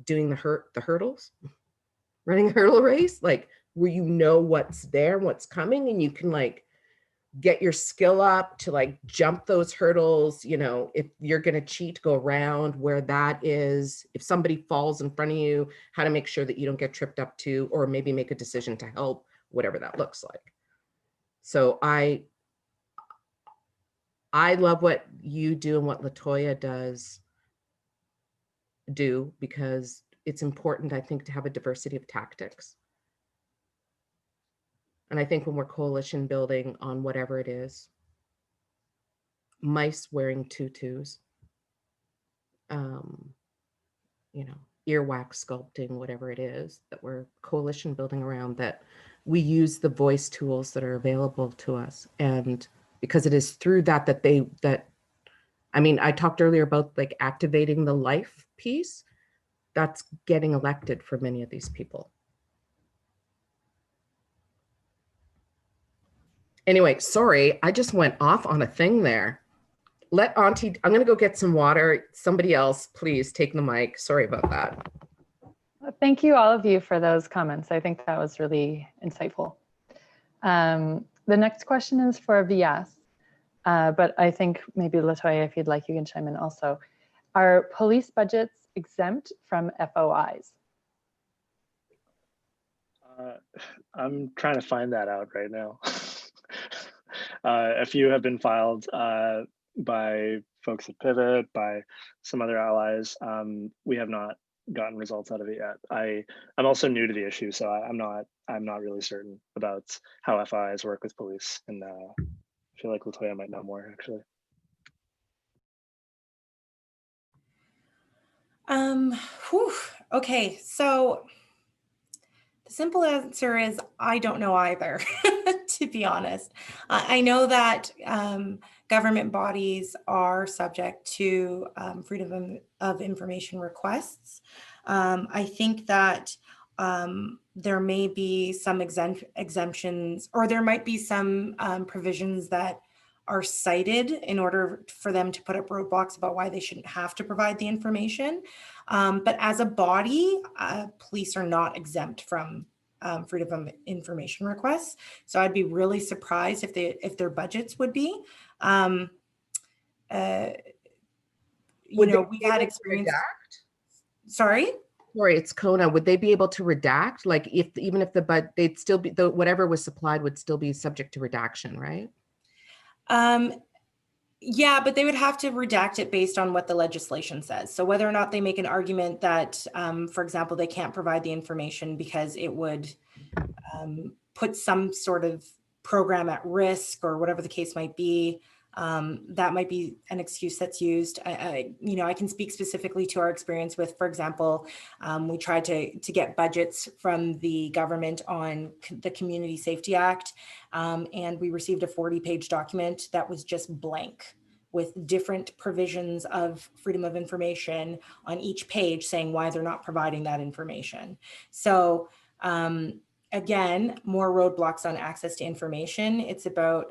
doing the hurdles, running a hurdle race, like where you know what's there and what's coming, and you can like get your skill up to like jump those hurdles. If you're going to cheat, go around where that is. If somebody falls in front of you, how to make sure that you don't get tripped up too, or maybe make a decision to help, whatever that looks like. So I love what you do and what Latoya does because it's important, I think, to have a diversity of tactics. And I think when we're coalition building on whatever it is, mice wearing tutus, earwax sculpting, whatever it is that we're coalition building around, that we use the voice tools that are available to us. And because it is through that I talked earlier about like activating the life piece, that's getting elected for many of these people. Anyway, sorry, I just went off on a thing there. Let Auntie, I'm gonna go get some water. Somebody else, please take the mic. Sorry about that. Thank you all of you for those comments. I think that was really insightful. The next question is for Vyas, but I think maybe Latoya, if you'd like, you can chime in also. Are police budgets exempt from FOIs? I'm trying to find that out right now. A few have been filed by folks at Pivot, by some other allies. We have not gotten results out of it yet. I'm also new to the issue, so I'm not really certain about how FIs work with police, and I feel like Latoya might know more actually. Whew. Okay, so the simple answer is I don't know either, to be honest. I know that government bodies are subject to freedom of information requests. I think that there may be some exemptions, or there might be some provisions that are cited in order for them to put up roadblocks about why they shouldn't have to provide the information. But as a body, police are not exempt from freedom of information requests. So I'd be really surprised if their budgets would be. You know, we've had experience. Sorry? Sorry, it's Kona. Would they be able to redact? Like even if they'd still be, whatever was supplied would still be subject to redaction, right? Yeah, but they would have to redact it based on what the legislation says. So whether or not they make an argument that, for example, they can't provide the information because it would put some sort of program at risk or whatever the case might be, that might be an excuse that's used. You know, I can speak specifically to our experience with, for example, we tried to get budgets from the government on the Community Safety Act, and we received a 40-page document that was just blank with different provisions of freedom of information on each page saying why they're not providing that information. So again, more roadblocks on access to information. It's about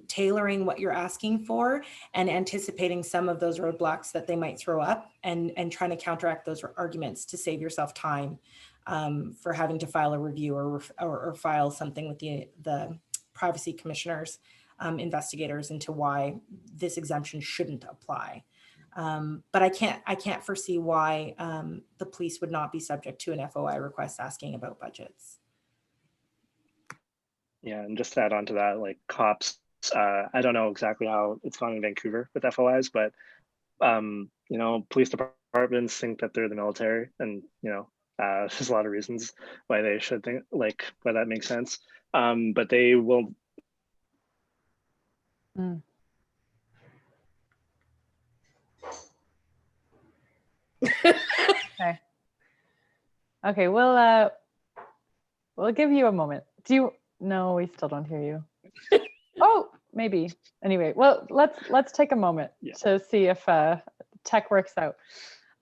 tailoring what you're asking for and anticipating some of those roadblocks that they might throw up and trying to counteract those arguments to save yourself time for having to file a review or file something with the privacy commissioners, investigators into why this exemption shouldn't apply. But I can't foresee why the police would not be subject to an FOI request asking about budgets. Yeah, and just to add on to that, like cops, I don't know exactly how it's gone in Vancouver with FOIs, but you know, police departments think that they're the military, and you know, there's a lot of reasons why they should think like why that makes sense. But they will. Okay. Okay, we'll give you a moment. No, we still don't hear you. Oh, maybe. Anyway, well, let's take a moment to see if tech works out.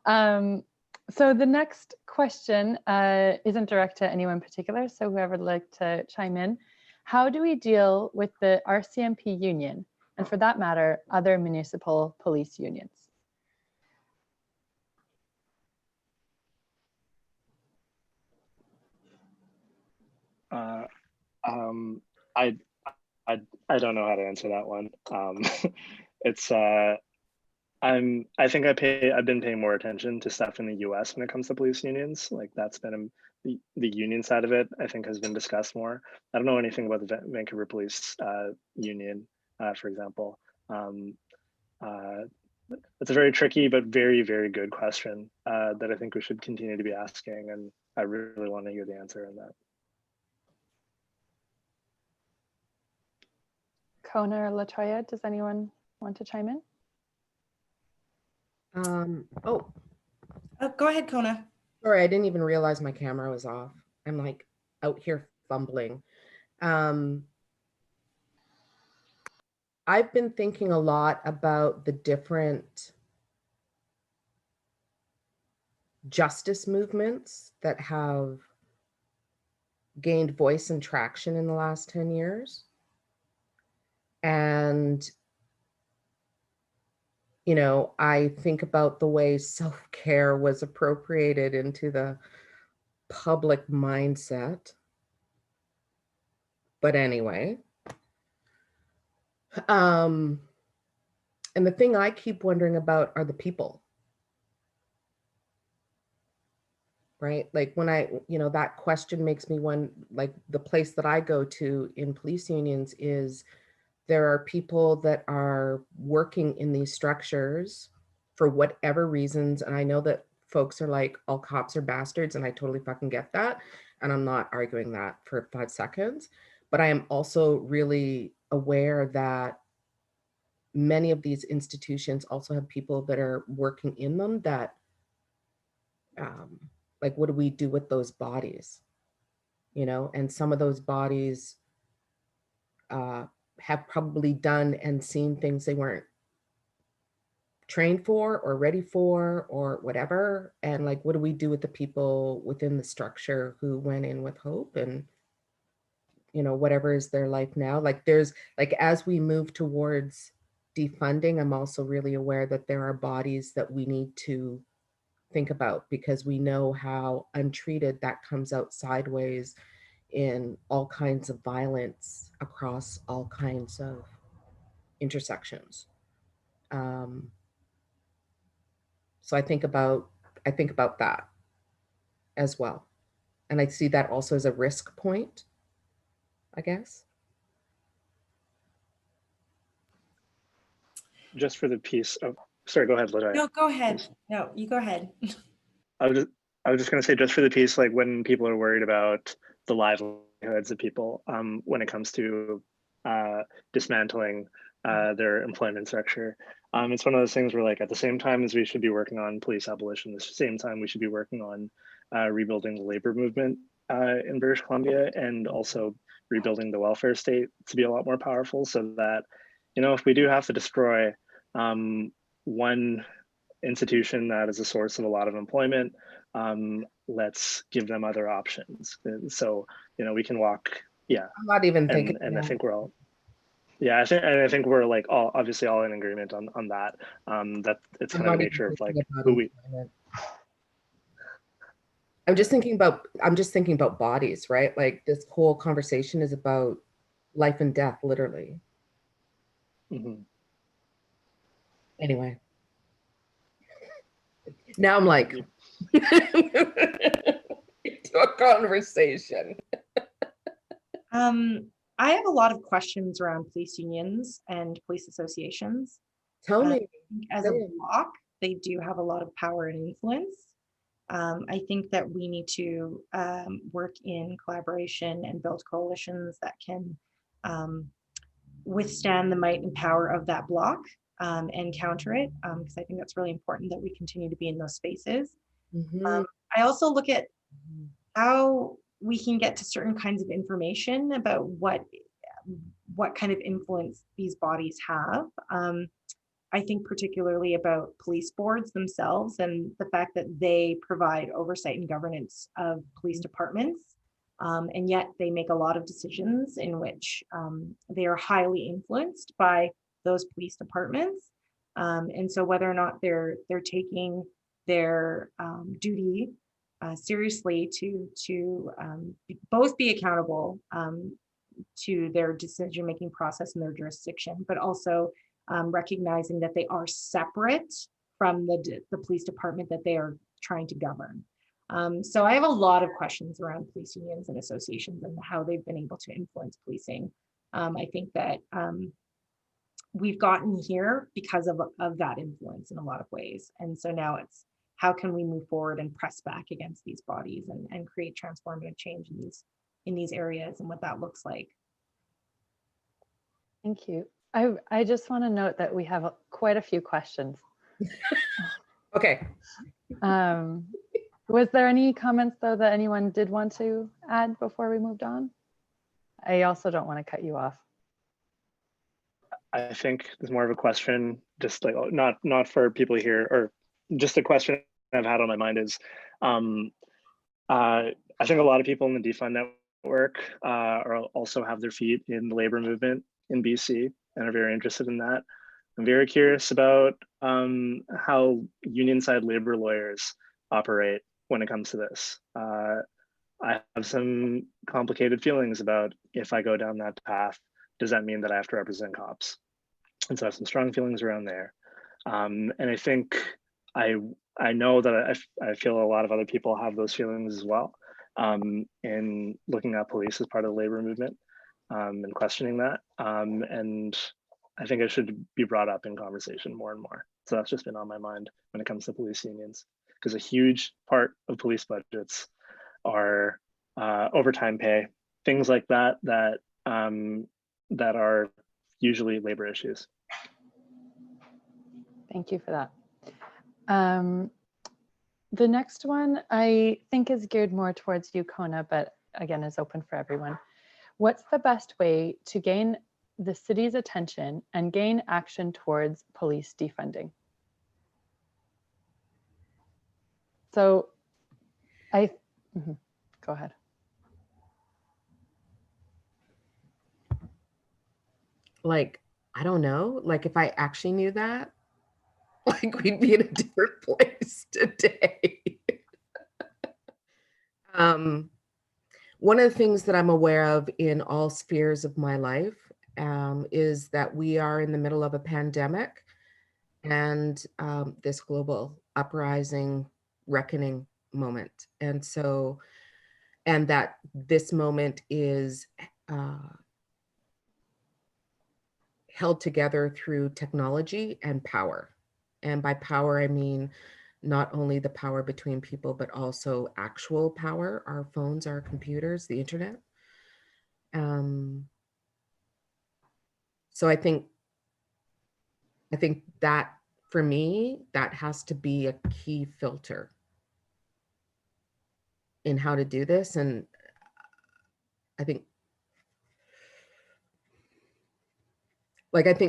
So the next question isn't direct to anyone in particular, so whoever would like to chime in. How do we deal with the RCMP union, and for that matter, other municipal police unions? I don't know how to answer that one. It's I think I've been paying more attention to stuff in the US when it comes to police unions. Like that's been the union side of it, I think, has been discussed more. I don't know anything about the Vancouver Police Union, for example. It's a very tricky but very, very good question that I think we should continue to be asking, and I really want to hear the answer on that. Kona or Latoya, does anyone want to chime in? Go ahead, Kona. Sorry, I didn't even realize my camera was off. I'm like out here fumbling. I've been thinking a lot about the different justice movements that have gained voice and traction in the last 10 years. And, you know, I think about the way self-care was appropriated into the public mindset. But anyway, and the thing I keep wondering about are the people, right? Like when you know, that question makes me one, like the place that I go to in police unions is there are people that are working in these structures for whatever reasons. And I know that folks are like, all cops are bastards, and I totally fucking get that. And I'm not arguing that for 5 seconds. But I am also really aware that many of these institutions also have people that are working in them that Like, what do we do with those bodies? You know, and some of those bodies have probably done and seen things they weren't trained for or ready for or whatever. And like, what do we do with the people within the structure who went in with hope and, you know, whatever is their life now? Like there's like, as we move towards defunding, I'm also really aware that there are bodies that we need to think about, because we know how untreated that comes out sideways in all kinds of violence across all kinds of intersections. So I think about that as well. And I see that also as a risk point, I guess. Just for the piece of, sorry, go ahead, Latoya. No, go ahead. No, you go ahead. I was just going to say, just for the piece, like when people are worried about the livelihoods of people, when it comes to dismantling their employment structure, it's one of those things where, like, at the same time as we should be working on police abolition, at the same time we should be working on rebuilding the labor movement in British Columbia, and also rebuilding the welfare state to be a lot more powerful, so that, you know, if we do have to destroy one institution that is a source of a lot of employment, let's give them other options. And so, you know, we can walk, yeah. I'm not even thinking. And I think we're all, yeah, I think we're like all obviously all in agreement on that. That it's kind of the nature of like who we. I'm just thinking about bodies, right? Like this whole conversation is about life and death, literally. Mm-hmm. Anyway. Now I'm like, into a conversation. I have a lot of questions around police unions and police associations. Tell me. As a bloc, they do have a lot of power and influence. I think that we need to work in collaboration and build coalitions that can withstand the might and power of that bloc. And counter it, because I think that's really important that we continue to be in those spaces. Mm-hmm. I also look at how we can get to certain kinds of information about what kind of influence these bodies have. I think particularly about police boards themselves and the fact that they provide oversight and governance of police departments, and yet they make a lot of decisions in which they are highly influenced by those police departments, and so whether or not they're taking their duty seriously to both be accountable to their decision-making process in their jurisdiction, but also recognizing that they are separate from the police department that they are trying to govern. So I have a lot of questions around police unions and associations and how they've been able to influence policing. I think that we've gotten here because of that influence in a lot of ways. And so now it's how can we move forward and press back against these bodies and create transformative change in these areas and what that looks like. Thank you. I just want to note that we have quite a few questions. Okay. Was there any comments though that anyone did want to add before we moved on? I also don't want to cut you off. I think there's more of a question, just like not for people here, or just a question I've had on my mind is, I think a lot of people in the Defund Network also have their feet in the labor movement in BC and are very interested in that. I'm very curious about how union side labor lawyers operate when it comes to this. I have some complicated feelings about if I go down that path, does that mean that I have to represent cops? And so I have some strong feelings around there. And I think I know that I feel a lot of other people have those feelings as well, in looking at police as part of the labor movement and questioning that. And I think it should be brought up in conversation more and more. So that's just been on my mind when it comes to police unions, because a huge part of police budgets are overtime pay, things like that, that are usually labor issues. Thank you for that. The next one I think is geared more towards you, Kona, but again is open for everyone. What's the best way to gain the city's attention and gain action towards police defunding? So go ahead. Like, I don't know, like if I actually knew that, like we'd be in a different place today. One of the things that I'm aware of in all spheres of my life is that we are in the middle of a pandemic and this global uprising reckoning moment. And so, and that this moment is held together through technology and power. And by power, I mean not only the power between people, but also actual power, our phones, our computers, the internet. So I think that for me, that has to be a key filter in how to do this. And I think, like, I've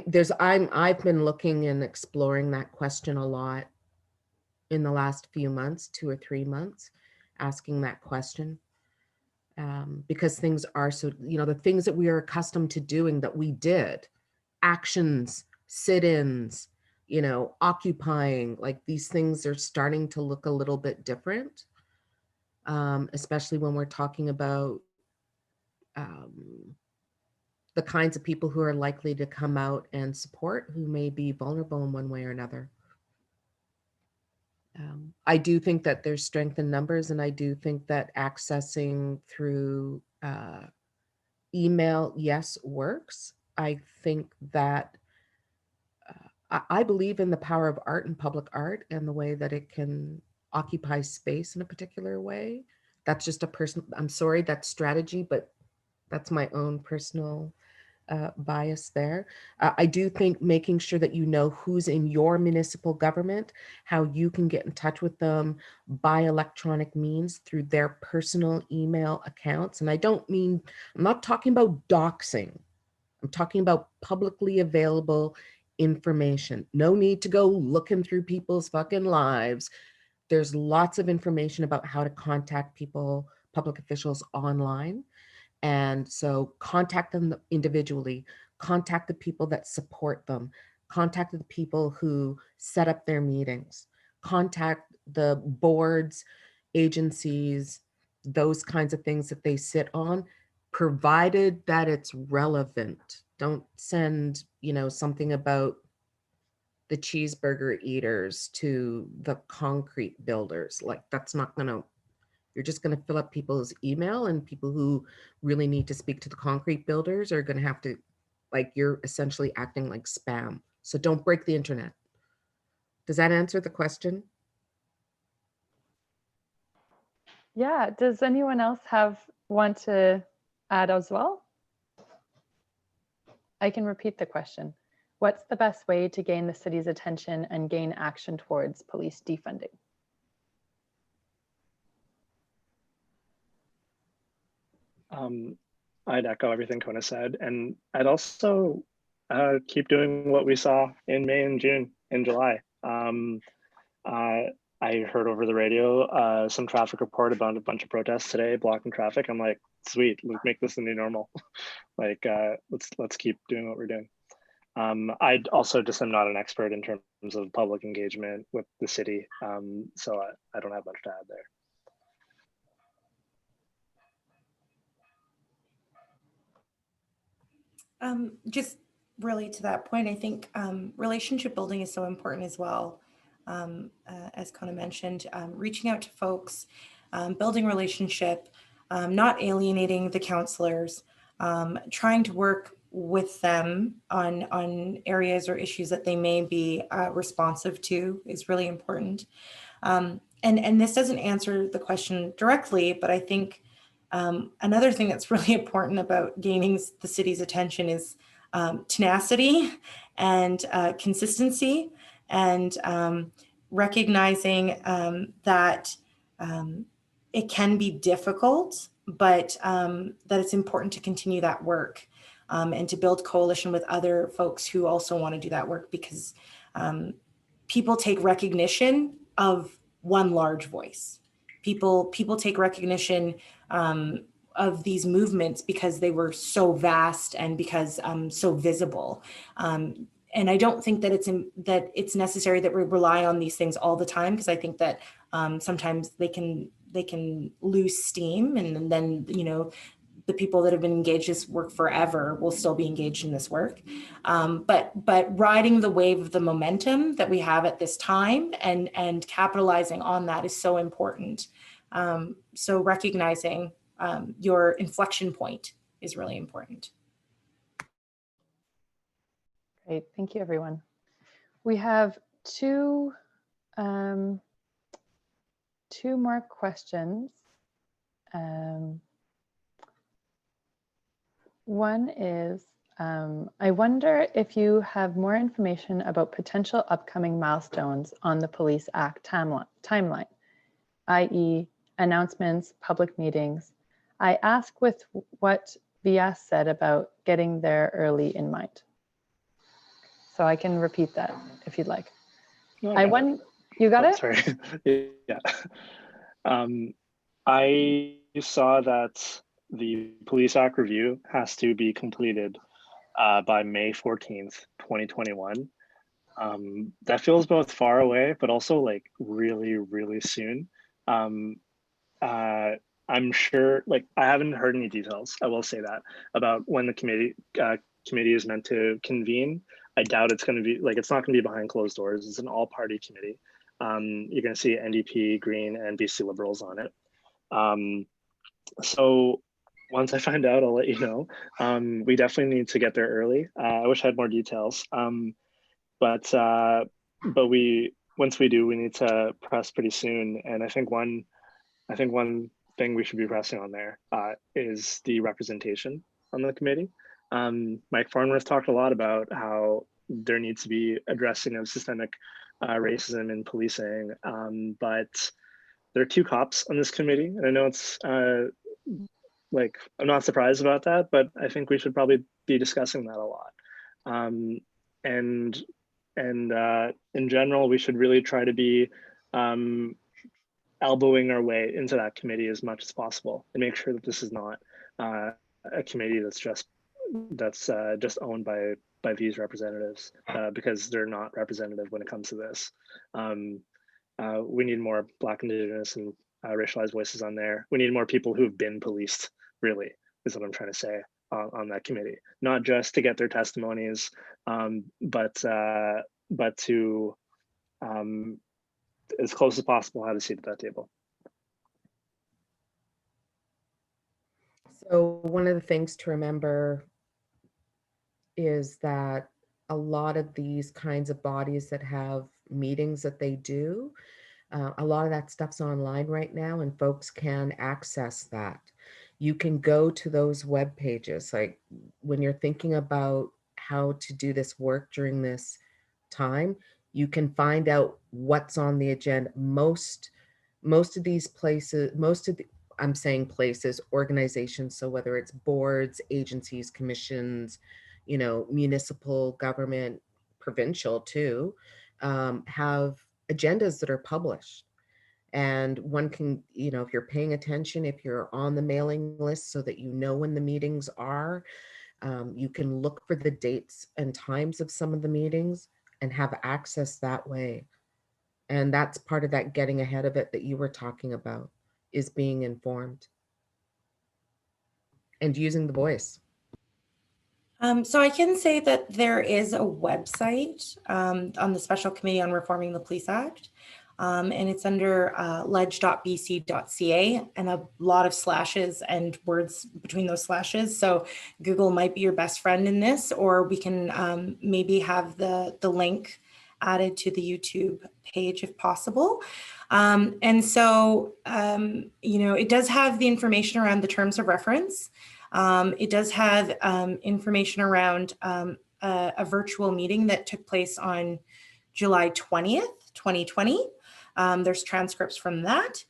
been looking and exploring that question a lot in the last few months, 2 or 3 months, asking that question. Because things are so, the things that we are accustomed to doing that we did, actions, sit-ins, occupying, like these things are starting to look a little bit different, especially when we're talking about the kinds of people who are likely to come out and support, who may be vulnerable in one way or another. I do think that there's strength in numbers, and I do think that accessing through email, yes, works. I think that I believe in the power of art and public art and the way that it can occupy space in a particular way. That's just a personal, I'm sorry, that's strategy, but that's my own personal bias there. I do think making sure that you know who's in your municipal government, how you can get in touch with them by electronic means through their personal email accounts. And I'm not talking about doxing. I'm talking about publicly available information. No need to go looking through people's fucking lives. There's lots of information about how to contact people, public officials online. And so contact them individually, contact the people that support them, contact the people who set up their meetings, contact the boards, agencies, those kinds of things that they sit on, provided that it's relevant. Don't send, something about the cheeseburger eaters to the concrete builders. Like, that's not gonna, you're just going to fill up people's email, and people who really need to speak to the concrete builders are going to have to, like, you're essentially acting like spam. So don't break the internet. Does that answer the question? Yeah, does anyone else want to add as well? I can repeat the question. What's the best way to gain the city's attention and gain action towards police defunding? I'd echo everything Kona said, and I'd also keep doing what we saw in May and June and July. I heard over the radio some traffic report about a bunch of protests today blocking traffic. I'm like, sweet, let's make this the new normal. Like, let's keep doing what we're doing. I also just am not an expert in terms of public engagement with the city, so I don't have much to add there. Just really to that point, I think relationship building is so important as well. As Kona mentioned, reaching out to folks, building relationship, not alienating the counselors, trying to work with them on areas or issues that they may be responsive to is really important. And this doesn't answer the question directly, but I think another thing that's really important about gaining the city's attention is tenacity and consistency, and recognizing that it can be difficult, but that it's important to continue that work and to build coalition with other folks who also want to do that work, because people take recognition of one large voice. People take recognition of these movements because they were so vast and because so visible. And I don't think that it's necessary that we rely on these things all the time, because I think that sometimes they can lose steam, and then, you know, the people that have been engaged in this work forever will still be engaged in this work. But riding the wave of the momentum that we have at this time and capitalizing on that is so important. So recognizing your inflection point is really important. Great, thank you, everyone. We have two more questions. One is, I wonder if you have more information about potential upcoming milestones on the Police Act timeline, i.e. announcements, public meetings. I ask with what Vyas said about getting there early in mind. So I can repeat that if you'd like. No, you got it? Sorry. Yeah. I saw that the Police Act review has to be completed by May 14th, 2021. That feels both far away, but also like really, really soon. I'm sure, like, I haven't heard any details, I will say that, about when the committee is meant to convene. I doubt it's going to be, like, it's not going to be behind closed doors. It's an all-party committee. You're going to see NDP, Green, and BC Liberals on it. So once I find out, I'll let you know. We definitely need to get there early. I wish I had more details. But once we do, we need to press pretty soon. And I think one thing we should be pressing on there is the representation on the committee. Mike Farnworth talked a lot about how there needs to be addressing of systemic racism in policing, but there are two cops on this committee, and I know it's like, I'm not surprised about that, but I think we should probably be discussing that a lot. And in general, we should really try to be elbowing our way into that committee as much as possible and make sure that this is not a committee that's just owned by these representatives, because they're not representative when it comes to this. We need more Black, Indigenous, and racialized voices on there. We need more people who've been policed, really, is what I'm trying to say on that committee. Not just to get their testimonies, but to, as close as possible, have a seat at that table. So one of the things to remember is that a lot of these kinds of bodies that have meetings that they do, a lot of that stuff's online right now, and folks can access that. You can go to those web pages. Like, when you're thinking about how to do this work during this time, you can find out what's on the agenda. Most of these places, I'm saying places, organizations, so whether it's boards, agencies, commissions, you know, municipal government, provincial too, have agendas that are published. And one can, you know, if you're paying attention, if you're on the mailing list so that you know when the meetings are, you can look for the dates and times of some of the meetings and have access that way. And that's part of that getting ahead of it that you were talking about, is being informed and using the voice. So I can say that there is a website on the Special Committee on Reforming the Police Act, and it's under ledge.bc.ca, and a lot of slashes and words between those slashes. So Google might be your best friend in this, or we can maybe have the link added to the YouTube page if possible. And so, you know, it does have the information around the terms of reference. It does have information around a virtual meeting that took place on July 20th, 2020. There's transcripts from that.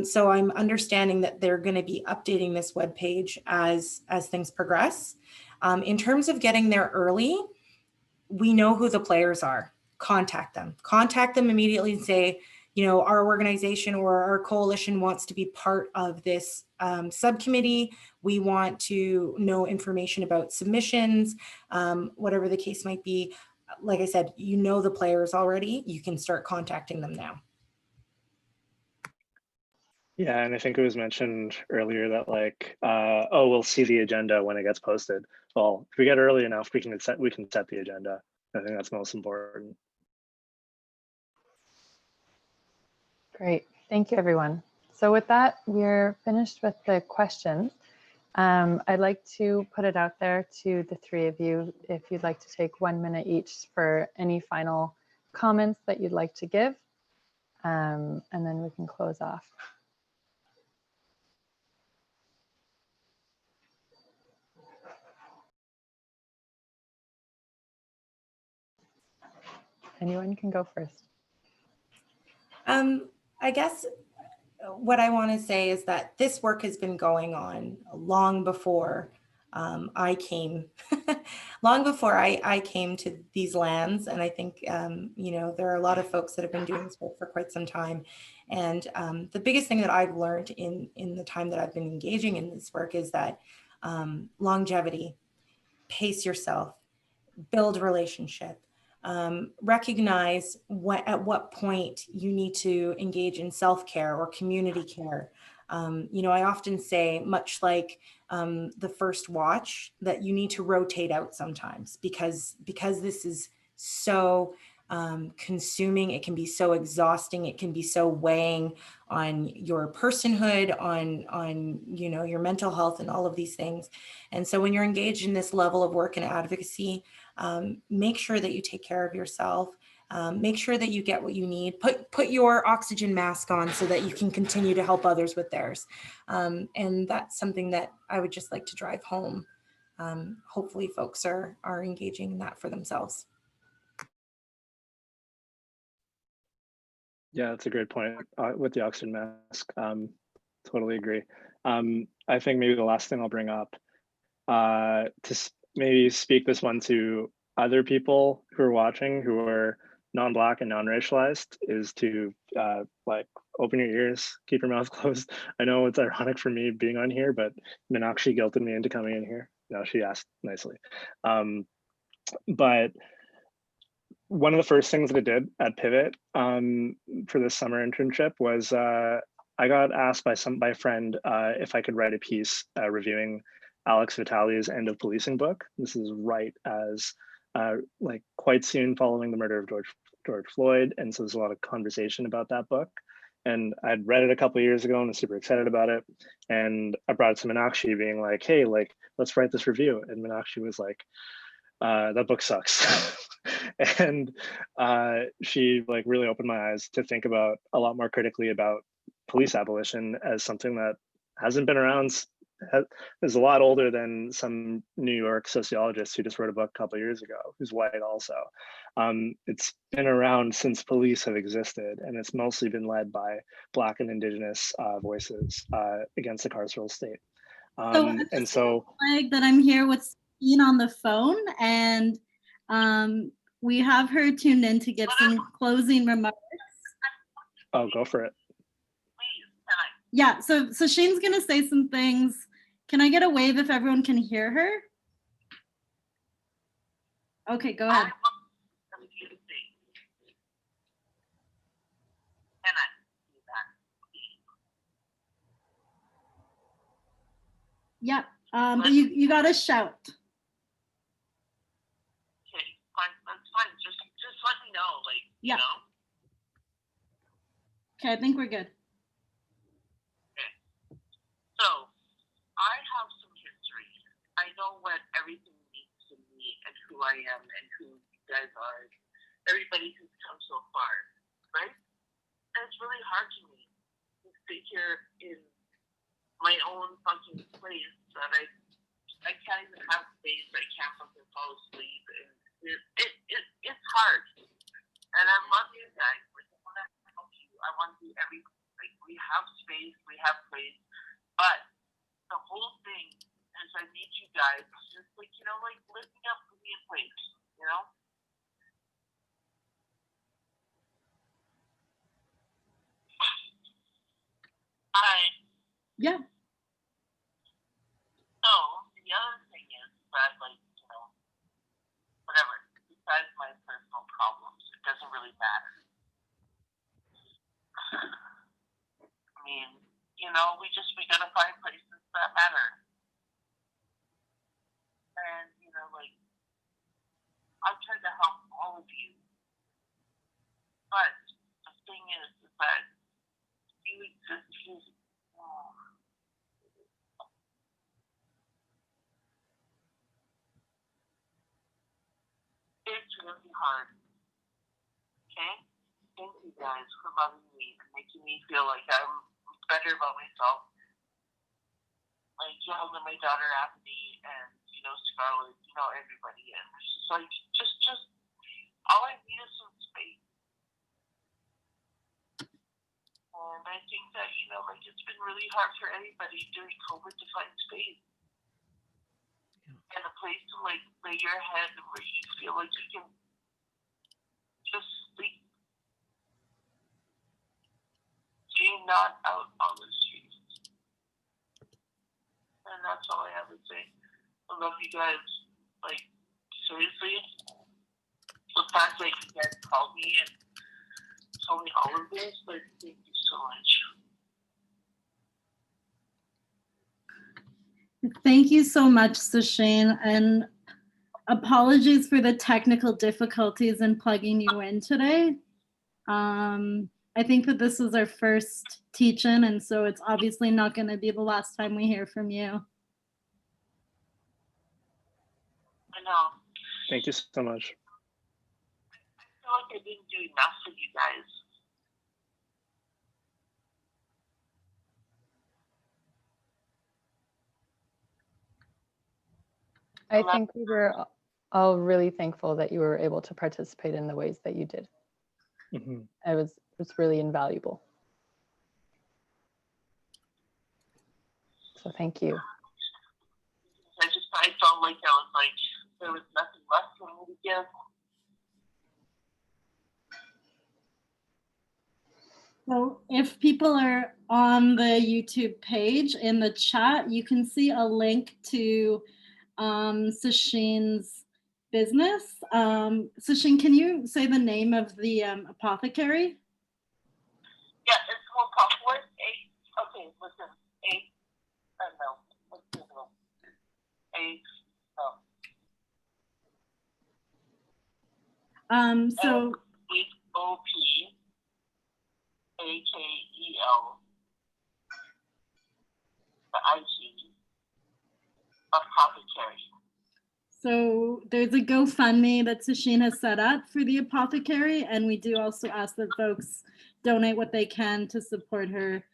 So I'm understanding that they're going to be updating this webpage as things progress. In terms of getting there early, we know who the players are. Contact them immediately and say, you know, our organization or our coalition wants to be part of this subcommittee. We want to know information about submissions, whatever the case might be. Like I said, you know the players already. You can start contacting them now. Yeah, and I think it was mentioned earlier that like, oh, we'll see the agenda when it gets posted. Well, if we get early enough, we can set the agenda. I think that's most important. Great, thank you everyone. So with that, we're finished with the questions. I'd like to put it out there to the three of you, if you'd like to take 1 minute each for any final comments that you'd like to give, and then we can close off. Anyone can go first. I guess what I want to say is that this work has been going on long before I came, long before I came to these lands. And I think, you know, there are a lot of folks that have been doing this work for quite some time. And the biggest thing that I've learned in the time that I've been engaging in this work is that longevity, pace yourself, build relationship, recognize at what point you need to engage in self-care or community care. You know, I often say, much like the first watch, that you need to rotate out sometimes because this is so consuming. It can be so exhausting. It can be so weighing on your personhood, on you know, your mental health and all of these things. And so when you're engaged in this level of work and advocacy, make sure that you take care of yourself. Make sure that you get what you need. Put your oxygen mask on so that you can continue to help others with theirs. And that's something that I would just like to drive home. Hopefully folks are engaging in that for themselves. Yeah, that's a great point with the oxygen mask. Totally agree. I think maybe the last thing I'll bring up to maybe speak this one to other people who are watching who are non-Black and non-racialized is to like open your ears, keep your mouth closed. I know it's ironic for me being on here, but Meenakshi guilted me into coming in here. No, she asked nicely. But one of the first things that I did at Pivot for this summer internship was I got asked by a friend if I could write a piece reviewing Alex Vitale's End of Policing book. This is right as like quite soon following the murder of George Floyd. And so there's a lot of conversation about that book. And I'd read it a couple of years ago and was super excited about it. And I brought it to Meenakshi being like, hey, like, let's write this review. And Meenakshi was like, that book sucks. And she like really opened my eyes to think about a lot more critically about police abolition as something that hasn't been around, is a lot older than some New York sociologist who just wrote a book a couple of years ago, who's white also. It's been around since police have existed, and it's mostly been led by Black and Indigenous voices against the carceral state. And so that I'm here with Sacheen on the phone, and we have her tuned in to give some closing remarks. Oh, go for it. Yeah, so Sheen's gonna say some things. Can I get a wave if everyone can hear her? Okay, go ahead. Yeah, but you gotta shout. Okay, fine, that's fine. Just let me know, like, yeah. You know? Okay, I think we're good. Okay. So, I have some history. I know what everything means to me and who I am and who you guys are. Everybody who's come so far, right? And it's really hard to me to sit here in my own fucking place that I can't even have space. I can't fucking fall asleep, and it's hard. like, you know, like lifting up the place, you know? Hi. Yeah. So the other thing is that, like, you know, whatever, besides my personal problems, it doesn't really matter. I mean, you know, we gotta find places that matter. And, you know, like, I've tried to help all of you. But the thing is that you exist here. It's really hard. Okay? Thank you guys for loving me and making me feel like I'm better about myself. Like, you know, my daughter Anthony and, you know, Scarlett, you know, everybody. And it's just like, just, all I need is some space. And I think that, you know, like, it's been really hard for everybody during COVID to find space. And a place to, like, lay your head where you feel like you can just sleep. So you're not out on the streets. And that's all I have to say. I love you guys. Like, seriously, the fact that you guys called me and told me all of this, like, thank you so much. Thank you so much, Sasheen, and apologies for the technical difficulties in plugging you in today. I think that this is our first teach-in, and so it's obviously not going to be the last time we hear from you. I know. Thank you so much. I feel like I didn't do enough for you guys. I think we were all really thankful that you were able to participate in the ways that you did. Mm-hmm. It was really invaluable. So thank you. I felt like I was like, there was nothing left for me to give. So if people are on the YouTube page in the chat, you can see a link to Sasheen's business. Sasheen, can you say the name of the apothecary? Yeah, it's called Popcorn. Okay, listen. No. What's the other one? So OPAKEL. The IT. Apothecary. So there's a GoFundMe that Sasheen has set up for the apothecary, and we do also ask that folks donate what they can to support her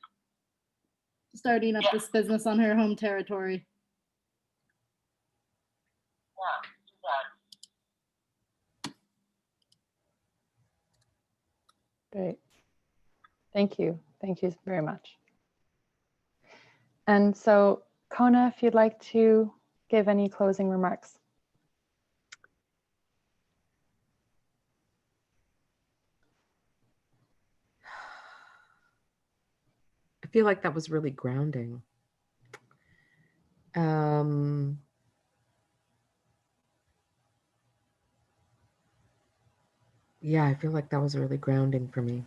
starting up this business on her home territory. Great. Thank you. Thank you very much. And so, Kona, if you'd like to give any closing remarks. I feel like that was really grounding. Yeah, I feel like that was really grounding for me.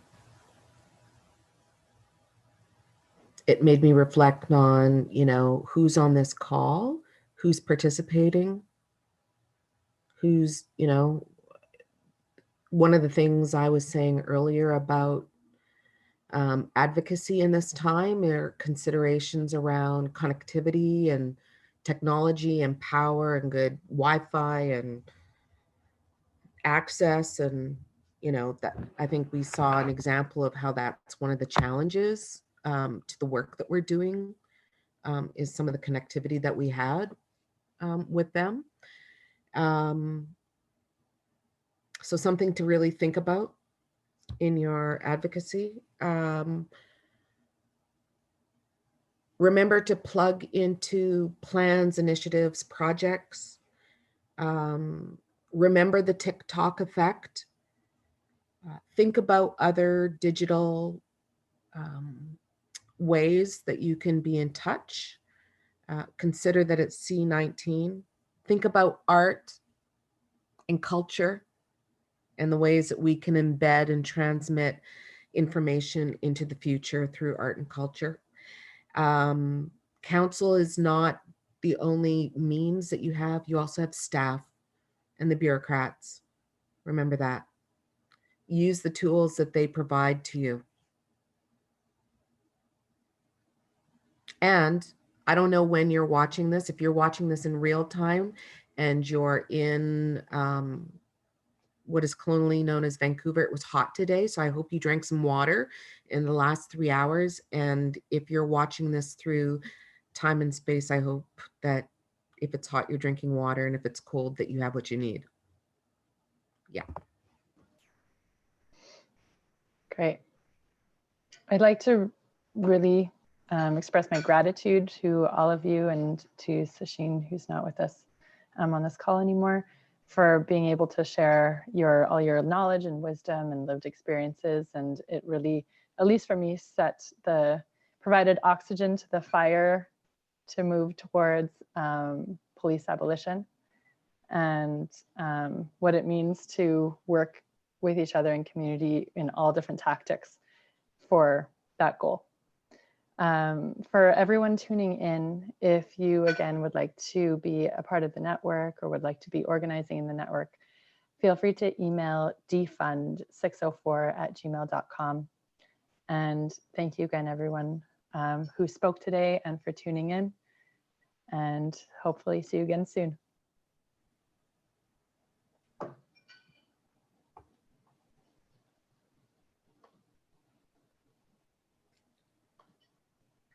It made me reflect on, you know, who's on this call, who's participating, who's, you know, one of the things I was saying earlier about advocacy in this time are considerations around connectivity and technology and power and good Wi-Fi and access. And, you know, that I think we saw an example of how that's one of the challenges to the work that we're doing is some of the connectivity that we had with them. So something to really think about in your advocacy. Remember to plug into plans, initiatives, projects Remember the TikTok effect. Think about other digital ways that you can be in touch. Consider that it's C19. Think about art and culture and the ways that we can embed and transmit information into the future through art and culture. Council is not the only means that you have. You also have staff and the bureaucrats. Remember that. Use the tools that they provide to you. And I don't know when you're watching this. If you're watching this in real time and you're in what is colonially known as Vancouver, it was hot today. So I hope you drank some water in the last 3 hours. And if you're watching this through time and space, I hope that if it's hot, you're drinking water, and if it's cold, that you have what you need. Yeah. Great. I'd like to really express my gratitude to all of you and to Sacheen, who's not with us on this call anymore, for being able to share all your knowledge and wisdom and lived experiences. And it really, at least for me, provided oxygen to the fire to move towards police abolition and what it means to work with each other in community in all different tactics for that goal. For everyone tuning in, if you again would like to be a part of the network or would like to be organizing in the network, feel free to email defund604@gmail.com. And thank you again, everyone who spoke today and for tuning in. And hopefully see you again soon.